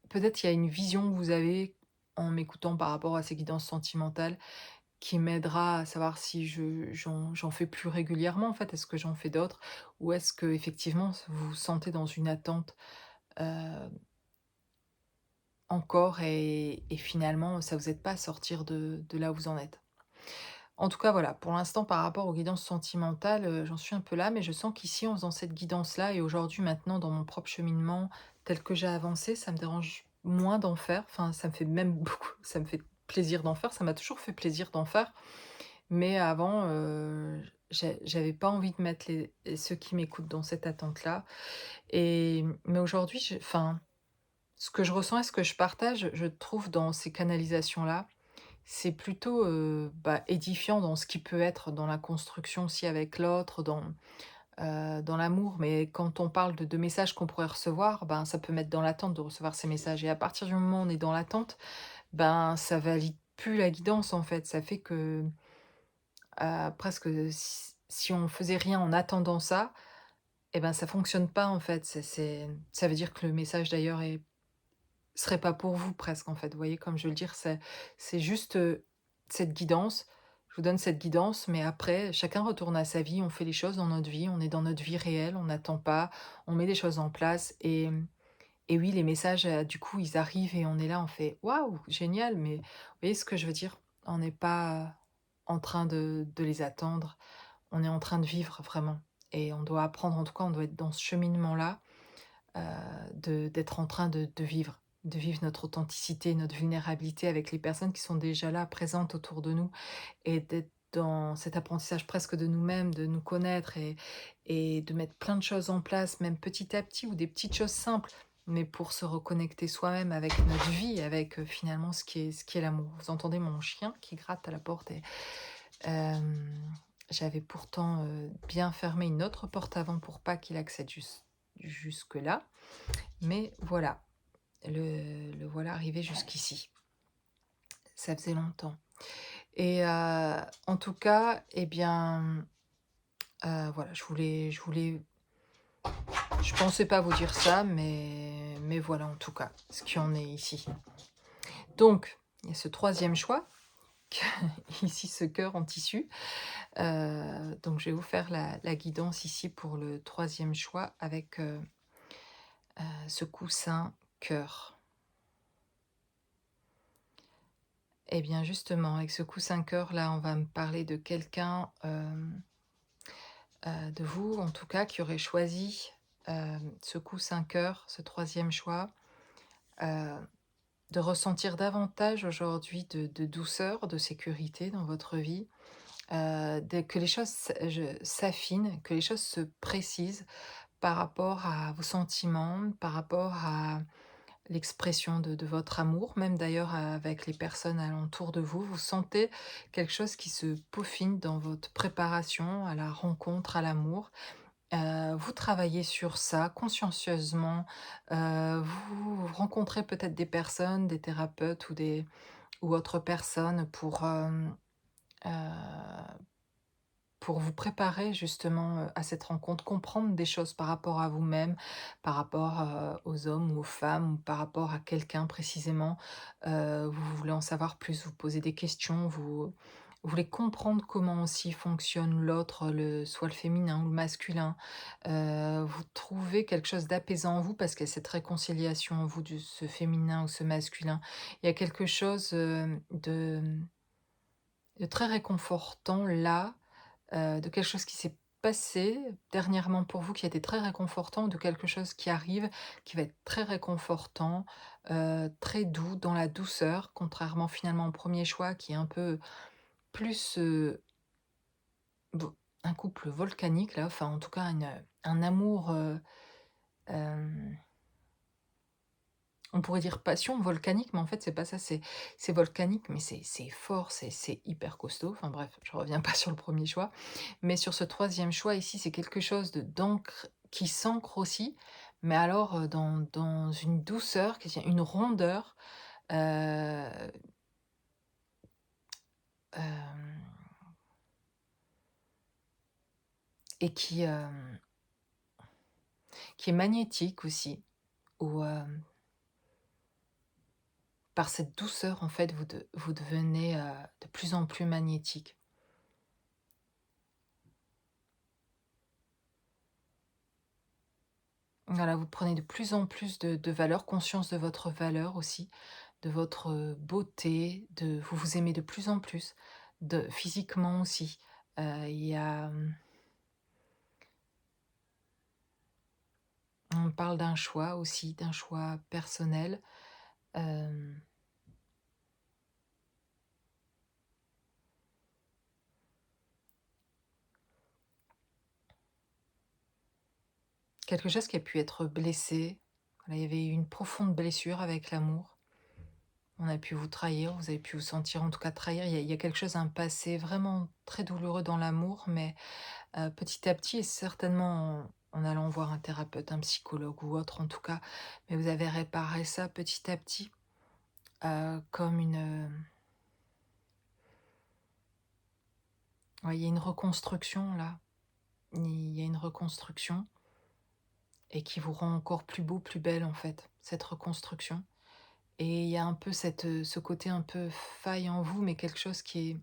Speaker 1: peut-être il y a une vision que vous avez en m'écoutant par rapport à ces guidances sentimentales qui m'aidera à savoir si j'en fais plus régulièrement en fait. Est-ce que j'en fais d'autres? Ou est-ce que effectivement vous vous sentez dans une attente, heu, encore et finalement ça vous aide pas à sortir de là où vous en êtes? En tout cas voilà, pour l'instant par rapport aux guidances sentimentales, j'en suis un peu là, mais je sens qu'ici en faisant cette guidance-là et aujourd'hui maintenant dans mon propre cheminement tel que j'ai avancé, ça me dérange moins d'en faire. Enfin ça me fait même beaucoup ça me fait plaisir d'en faire, ça m'a toujours fait plaisir d'en faire. Mais avant, j'avais pas envie de mettre ceux qui m'écoutent dans cette attente-là mais aujourd'hui, ce que je ressens et ce que je partage, je trouve dans ces canalisations-là, c'est plutôt, édifiant dans ce qui peut être dans la construction aussi avec l'autre, dans l'amour. Mais quand on parle de messages qu'on pourrait recevoir, ben, ça peut mettre dans l'attente de recevoir ces messages et à partir du moment où on est dans l'attente, ben, ça valide plus la guidance, en fait. Ça fait que presque si on faisait rien en attendant ça, et ben, ça fonctionne pas en fait. Ça veut dire que le message d'ailleurs serait pas pour vous presque en fait. Vous voyez comme je veux le dire? C'est juste, cette guidance. Je vous donne cette guidance, mais après chacun retourne à sa vie, on fait les choses dans notre vie, on est dans notre vie réelle, on n'attend pas, on met des choses en place et oui, les messages, du coup, ils arrivent et on est là, on fait: «Waouh, génial!» mais vous voyez ce que je veux dire? On n'est pas en train de les attendre, on est en train de vivre vraiment et on doit apprendre, en tout cas, on doit être dans ce cheminement-là, de d'être en train de vivre notre authenticité, notre vulnérabilité avec les personnes qui sont déjà là, présentes autour de nous et d'être dans cet apprentissage presque de nous-mêmes, de nous connaître et de mettre plein de choses en place, même petit à petit ou des petites choses simples, mais pour se reconnecter soi-même avec notre vie, avec, finalement ce qui est l'amour. Vous entendez mon chien qui gratte à la porte et j'avais pourtant, bien fermé une autre porte avant pour pas qu'il accède jusque-là, mais voilà, le voilà arrivé jusqu'ici. Ça faisait longtemps et en tout cas, eh bien, voilà, je pensais pas vous dire ça, mais voilà, en tout cas, ce qui en est ici. Donc, il y a ce troisième choix, ici, ce cœur en tissu. Donc je vais vous faire la guidance ici pour le troisième choix avec, ce coussin cœur. Et bien justement, avec ce coussin cœur là, on va me parler de quelqu'un, de vous en tout cas, qui aurait choisi, ce coussin cœur, ce troisième choix, heu, de ressentir davantage aujourd'hui de douceur, de sécurité dans votre vie, que les choses s'affinent, que les choses se précisent par rapport à vos sentiments, par rapport à l'expression de votre amour, même d'ailleurs avec les personnes alentour de vous. Vous sentez quelque chose qui se peaufine dans votre préparation à la rencontre, à l'amour. Vous travaillez sur ça consciencieusement. Vous rencontrez peut-être des personnes, des thérapeutes ou autres personnes heu pour vous préparer justement, à cette rencontre, comprendre des choses par rapport à vous-même, par rapport, aux hommes ou aux femmes ou par rapport à quelqu'un précisément. Vous voulez en savoir plus, vous posez des questions, vous voulez comprendre comment aussi fonctionne l'autre, soit le féminin ou le masculin. Vous trouvez quelque chose d'apaisant en vous parce qu'il y a cette réconciliation en vous de ce féminin ou ce masculin. Il y a quelque chose, de très réconfortant là, de quelque chose qui s'est passé dernièrement pour vous qui a été très réconfortant, de quelque chose qui arrive, qui va être très réconfortant, très doux, dans la douceur, contrairement finalement au premier choix qui est un peu plus, vo un couple volcanique là, enfin en tout cas un amour, hem, on pourrait dire passion volcanique, mais en fait c'est pas ça, c'est volcanique, mais c'est fort, c'est hyper costaud. Enfin bref, je reviens pas sur le premier choix. Mais sur ce troisième choix ici, c'est quelque chose de d'ancre qui s'ancre aussi, mais alors, dans une douceur, qui tient une rondeur, heu, hem et qui est magnétique aussi, où, par cette douceur, en fait, vous devenez, de plus en plus magnétique. Voilà, vous prenez de plus en plus de valeur, conscience de votre valeur aussi, de votre, beauté, de vous vous aimez de plus en plus, de physiquement aussi. Il y a, on parle d'un choix aussi, d'un choix personnel, hem, quelque chose qui a pu être blessé. Voilà, il y avait eu une profonde blessure avec l'amour. On a pu vous trahir, vous avez pu vous sentir en tout cas trahir. Il y a quelque chose, un passé vraiment très douloureux dans l'amour, mais petit à petit et certainement en allant voir un thérapeute, un psychologue ou autre en tout cas, mais vous avez réparé ça petit à petit, comme ouais, il y a une reconstruction là. Il y a une reconstruction et qui vous rend encore plus beau, plus belle en fait, cette reconstruction. Et il y a un peu ce côté un peu faille en vous, mais quelque chose qui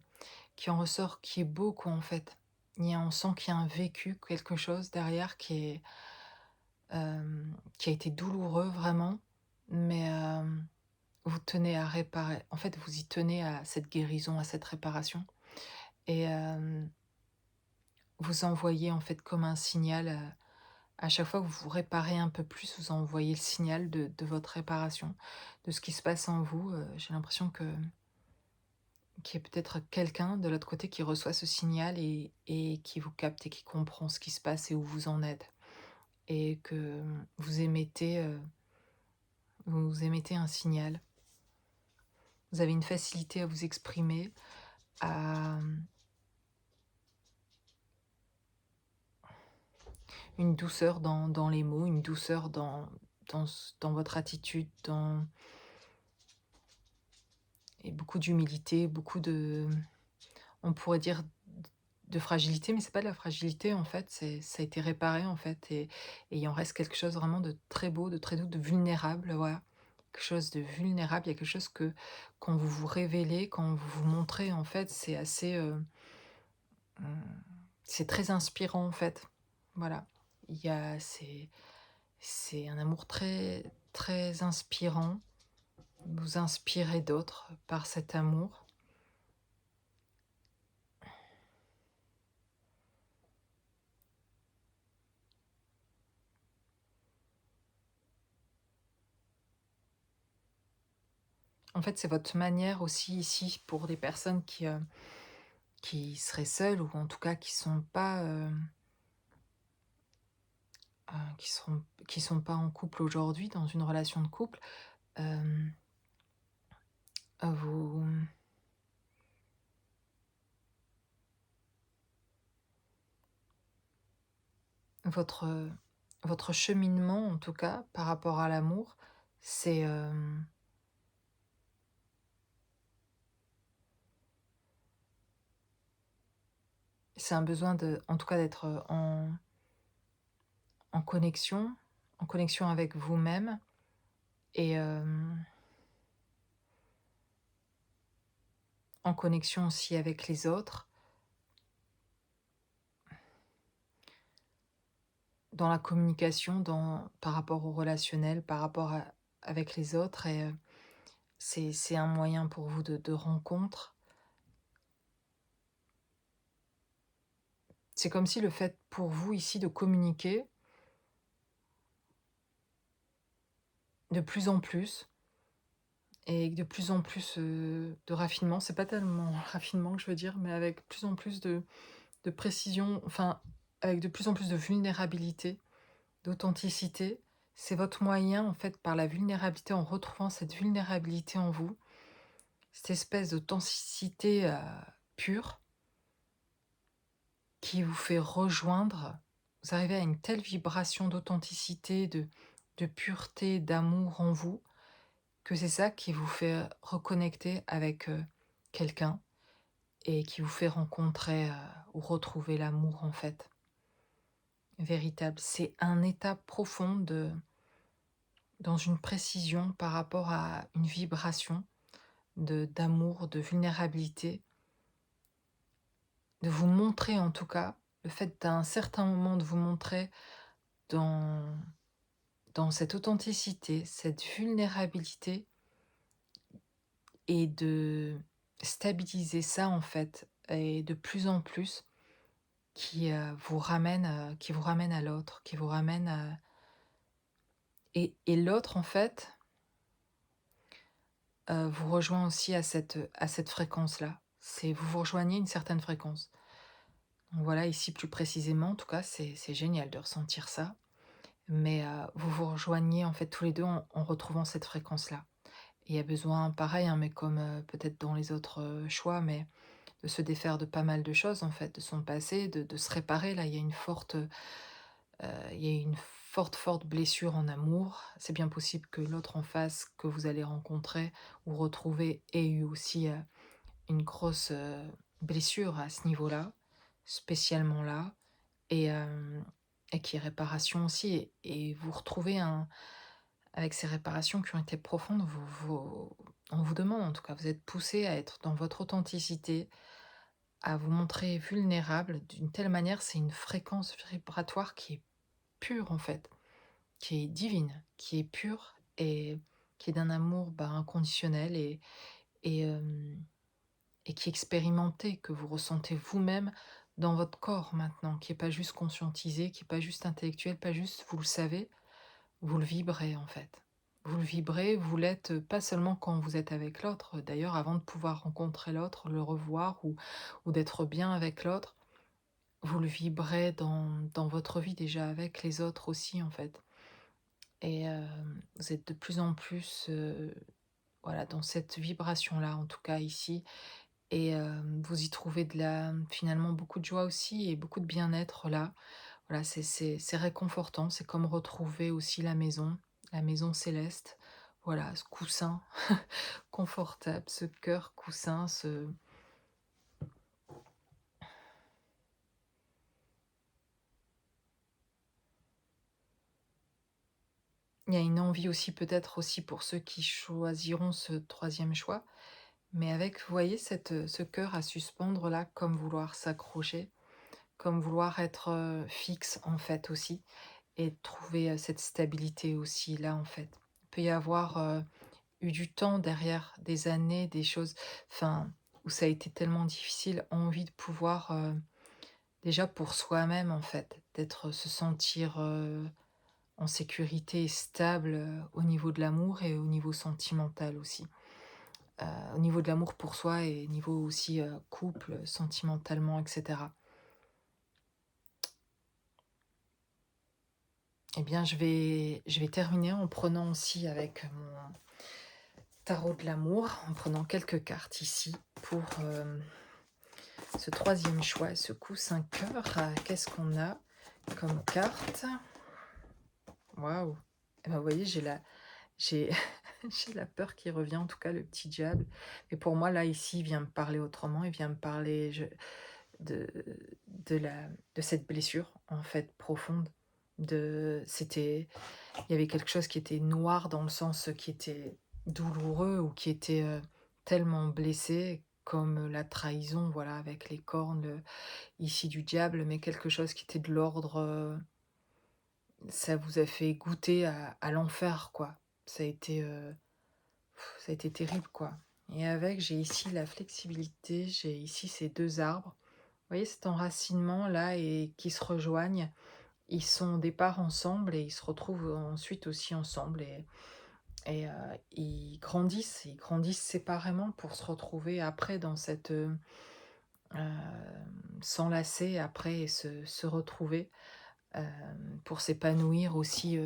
Speaker 1: en ressort, qui est beau quoi en fait. On sent qu'il y a un vécu, quelque chose derrière qui a été douloureux vraiment, mais vous tenez à réparer. En fait, vous y tenez à cette guérison, à cette réparation et vous envoyez en fait comme un signal, à chaque fois que vous vous réparez un peu plus, vous envoyez le signal de votre réparation, de ce qui se passe en vous. J'ai l'impression qu'il y a peut-être quelqu'un de l'autre côté qui reçoit ce signal et qui vous capte et qui comprend ce qui se passe et où vous en êtes et que vous émettez un signal. Vous avez une facilité à vous exprimer, à, une douceur dans les mots, une douceur dans votre attitude, et beaucoup d'humilité, beaucoup on pourrait dire de fragilité, mais c'est pas de la fragilité en fait, ça a été réparé en fait et il en reste quelque chose vraiment de très beau, de très doux, de vulnérable, voilà. Quelque chose de vulnérable, il y a quelque chose que quand vous vous révélez, quand vous vous montrez en fait, c'est assez, mmh, c'est très inspirant en fait. Voilà. Il y a c'est un amour très, très inspirant. Vous inspirez d'autres par cet amour. En fait, c'est votre manière aussi ici pour des personnes qui seraient seules ou en tout cas qui sont pas, qui sont pas en couple aujourd'hui, dans une relation de couple. Hem, vous votre, votre cheminement en tout cas par rapport à l'amour, c'est, c'est un besoin de en tout cas d'être, en connexion, en connexion avec vous-même et en connexion aussi avec les autres, dans la communication, par rapport au relationnel, par rapport à avec les autres et c'est un moyen pour vous de rencontre c'est comme si le fait pour vous ici de communiquer de plus en plus et de plus en plus, de raffinement, c'est pas tellement raffinement que je veux dire, mais avec plus en plus de précision, enfin, avec de plus en plus de vulnérabilité, d'authenticité. C'est votre moyen, en fait, par la vulnérabilité, en retrouvant cette vulnérabilité en vous, cette espèce d'authenticité, pure qui vous fait rejoindre. Vous arrivez à une telle vibration d'authenticité, de pureté, d'amour en vous, que c'est ça qui vous fait reconnecter avec, quelqu'un et qui vous fait rencontrer, ou retrouver l'amour, en fait, véritable. C'est un état profond de dans une précision par rapport à une vibration de d'amour, de vulnérabilité, de vous montrer en tout cas, le fait d'un certain moment de vous montrer dans cette authenticité, cette vulnérabilité et de stabiliser ça en fait et de plus en plus qui vous ramène à l'autre, qui vous ramène à et l'autre en fait, vous rejoint aussi à cette fréquence-là. C'est vous vous rejoignez une certaine fréquence. Donc voilà, ici plus précisément, en tout cas, c'est génial de ressentir ça. Mais, vous vous rejoignez en fait tous les 2 en retrouvant cette fréquence-là. Et il y a besoin pareil, hein, mais comme, peut-être dans les autres, choix, mais de se défaire de pas mal de choses en fait, de son passé, de se réparer. Là, il y a une forte, il y a une forte, forte blessure en amour. C'est bien possible que l'autre en face que vous allez rencontrer ou retrouver ait eu aussi, une grosse, blessure à ce niveau-là, spécialement là et qui est réparation aussi et vous retrouvez un avec ces réparations qui ont été profondes, on vous demande en tout cas, vous êtes poussé à être dans votre authenticité, à vous montrer vulnérable d'une telle manière, c'est une fréquence vibratoire qui est pure en fait, qui est divine, qui est pure et qui est d'un amour, bah, inconditionnel et hem et qui est expérimenté, que vous ressentez vous-même dans votre corps maintenant, qui est pas juste conscientisé, qui est pas juste intellectuel, pas juste vous le savez, vous le vibrez en fait. Vous le vibrez, vous l'êtes, pas seulement quand vous êtes avec l'autre, d'ailleurs avant de pouvoir rencontrer l'autre, le revoir ou d'être bien avec l'autre, vous le vibrez dans votre vie déjà avec les autres aussi en fait et vous êtes de plus en plus, voilà dans cette vibration-là en tout cas ici et vous y trouvez de la finalement beaucoup de joie aussi et beaucoup de bien-être là. Voilà, c'est réconfortant, c'est comme retrouver aussi la maison céleste. Voilà, ce coussin confortable, ce cœur coussin, ce il y a une envie aussi peut-être aussi pour ceux qui choisiront ce troisième choix, mais avec, vous voyez cette, ce cœur à suspendre là, comme vouloir s'accrocher, comme vouloir être, fixe en fait aussi. Et de trouver, cette stabilité aussi là, en fait. Il peut y avoir, eu du temps derrière, des années, des choses enfin, où ça a été tellement difficile, envie de pouvoir, déjà pour soi-même, en fait, se sentir, en sécurité et stable, au niveau de l'amour et au niveau sentimental aussi. Au niveau de l'amour pour soi et niveau aussi, couple, sentimentalement et cetera. Eh bien, je vais terminer en prenant aussi avec mon tarot de l'amour, en prenant quelques cartes ici pour, ce troisième choix, ce coussin cœur. Qu'est-ce qu'on a comme carte? Waouh! Eh ben, vous voyez, j'ai j'ai la peur qui revient, en tout cas le petit diable. Mais pour moi, là, ici, il vient me parler autrement, il vient me parler de de cette blessure, en fait, profonde. Il y avait quelque chose qui était noir dans le sens qui était douloureux ou qui était, tellement blessé comme la trahison, voilà, avec les cornes, ici du diable, mais quelque chose qui était de l'ordre, ça vous a fait goûter à l'enfer, quoi. Ça a été, ça a été terrible, quoi et avec, j'ai ici la flexibilité, j'ai ici ces 2 arbres voyez cet enracinement là et qui se rejoignent. Ils sont au départ ensemble et ils se retrouvent ensuite aussi ensemble et ils grandissent séparément pour se retrouver après dans cette, s'enlacer après et se retrouver, pour s'épanouir aussi,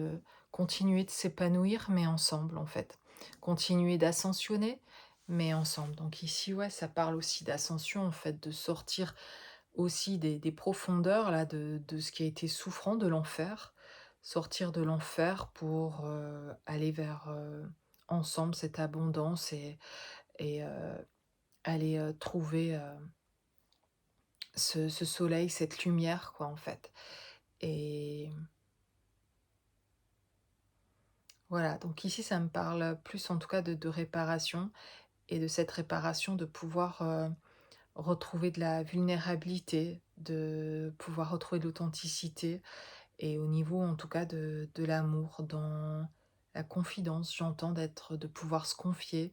Speaker 1: continuer de s'épanouir, mais ensemble, en fait. Continuer d'ascensionner, mais ensemble. Donc ici, ouais, ça parle aussi d'ascension, en fait, de sortir aussi des profondeurs là de ce qui a été souffrant, de l'enfer. Sortir de l'enfer pour, aller vers, ensemble cette abondance et aller, trouver, ce soleil, cette lumière quoi, en fait. Et voilà, donc ici ça me parle plus en tout cas de réparation et de cette réparation de pouvoir, retrouver de la vulnérabilité, de pouvoir retrouver de l'authenticité. Et au niveau en tout cas de l'amour, dans la confidence, j'entends de pouvoir se confier,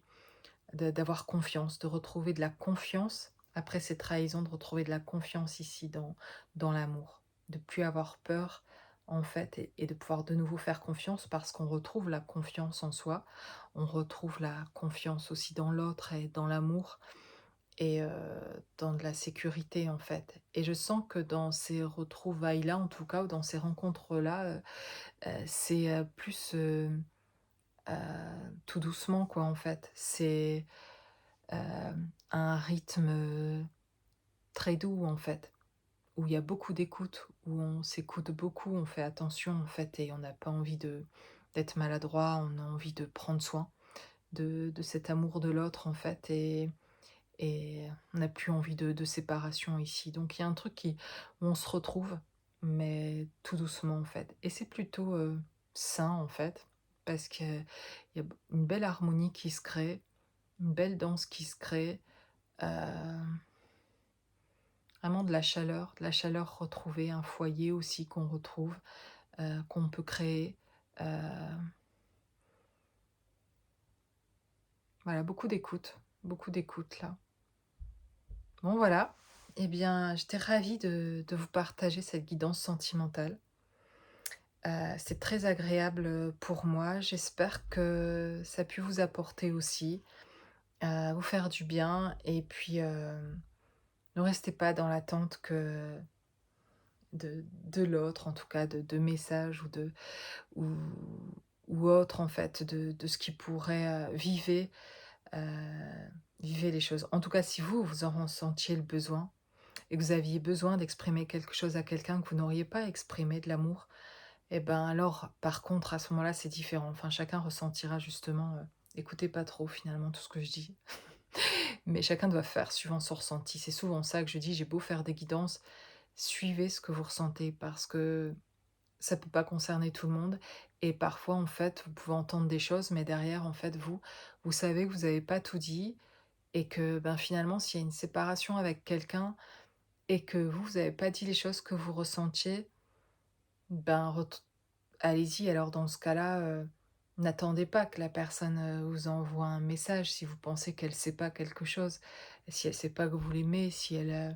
Speaker 1: d'avoir confiance, de retrouver de la confiance après ces trahisons, de retrouver de la confiance ici dans l'amour. De plus avoir peur en fait et de pouvoir de nouveau faire confiance parce qu'on retrouve la confiance en soi, on retrouve la confiance aussi dans l'autre et dans l'amour et dans de la sécurité, en fait. Et je sens que dans ces retrouvailles-là, en tout cas, ou dans ces rencontres-là, c'est, plus, heu, tout doucement, quoi, en fait. C'est, un rythme, très doux, en fait, où il y a beaucoup d'écoute, où on s'écoute beaucoup, on fait attention, en fait et on n'a pas envie d'être maladroit, on a envie de prendre soin de cet amour de l'autre, en fait et on n'a plus envie de séparation ici. Donc il y a un truc qui où on se retrouve, mais tout doucement en fait. Et c'est plutôt, sain en fait, parce qu'il y a une belle harmonie qui se crée, une belle danse qui se crée, vraiment de la chaleur retrouvée, un foyer aussi qu'on retrouve, qu'on peut créer. Heu, voilà, beaucoup d'écoute là. Bon voilà, eh bien j'étais ravie de vous partager cette guidance sentimentale. C'est très agréable, pour moi. J'espère que ça a pu vous apporter aussi, vous faire du bien et puis, ne restez pas dans l'attente que de l'autre, en tout cas de messages ou ou autre en fait, de ce qui pourrait, vivez les choses. En tout cas, si vous, vous en ressentiez le besoin et que vous aviez besoin d'exprimer quelque chose à quelqu'un que vous n'auriez pas exprimé, de l'amour, et ben, alors, par contre, à ce moment-là, c'est différent. Enfin, chacun ressentira justement, écoutez pas trop finalement tout ce que je dis, mais chacun doit faire suivant son ressenti. C'est souvent ça que je dis, j'ai beau faire des guidances, suivez ce que vous ressentez parce que ça peut pas concerner tout le monde et parfois, en fait, vous pouvez entendre des choses, mais derrière, en fait, vous savez que vous avez pas tout dit et que, ben, finalement, s'il y a une séparation avec quelqu'un et que vous avez pas dit les choses que vous ressentiez, ben, allez-y alors dans ce cas-là, n'attendez pas que la personne, vous envoie un message si vous pensez qu'elle sait pas quelque chose. Si elle sait pas que vous l'aimez, si la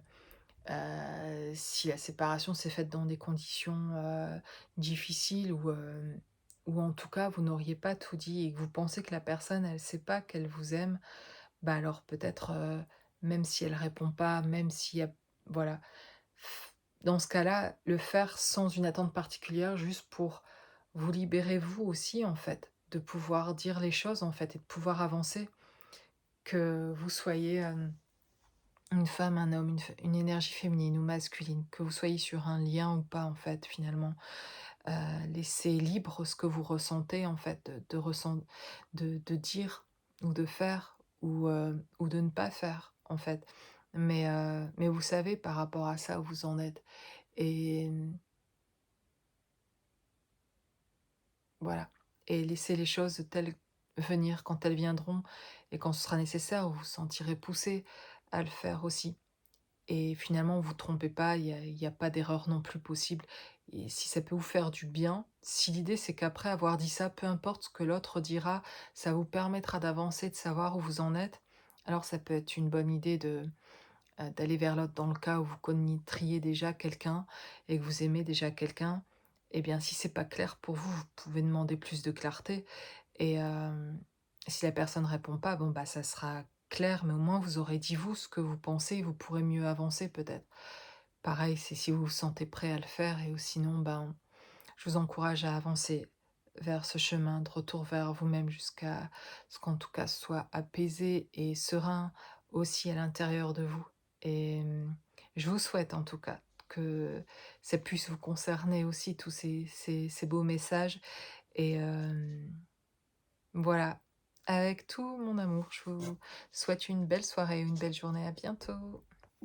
Speaker 1: séparation s'est faite dans des conditions, difficiles ou en tout cas vous n'auriez pas tout dit et que vous pensez que la personne elle sait pas qu'elle vous aime, bah, alors peut-être, même si elle répond pas, même s'il y a voilà. Dans ce cas-là, le faire sans une attente particulière, juste pour vous libérer vous aussi, en fait, de pouvoir dire les choses, en fait et de pouvoir avancer. Que vous soyez, une femme, un homme, une énergie féminine ou masculine, que vous soyez sur un lien ou pas, en fait, finalement. Laissez libre ce que vous ressentez, en fait, de dire ou de faire ou de ne pas faire, en fait. Mais vous savez par rapport à ça où vous en êtes et voilà et laissez les choses telles venir quand elles viendront et quand ce sera nécessaire, vous vous sentirez poussé à le faire aussi. Et finalement, vous trompez pas, il y a pas d'erreur non plus possible et si ça peut vous faire du bien, si l'idée c'est qu'après avoir dit ça, peu importe ce que l'autre dira, ça vous permettra d'avancer, de savoir où vous en êtes, alors ça peut être une bonne idée d'aller vers l'autre dans le cas où vous connaîtriez déjà quelqu'un et que vous aimez déjà quelqu'un. Eh bien, si c'est pas clair pour vous, vous pouvez demander plus de clarté et si la personne répond pas, bon, bah, ça sera clair, mais au moins vous aurez dit vous ce que vous pensez et vous pourrez mieux avancer peut-être. Pareil, c'est si vous vous sentez prêt à le faire et ou sinon, ben, je vous encourage à avancer vers ce chemin de retour vers vous-même jusqu'à ce qu'en tout cas ce soit apaisé et serein aussi à l'intérieur de vous. Et je vous souhaite en tout cas que ça puisse vous concerner aussi tous ces beaux messages et voilà. Avec tout mon amour, je vous souhaite une belle soirée, une belle journée. À bientôt.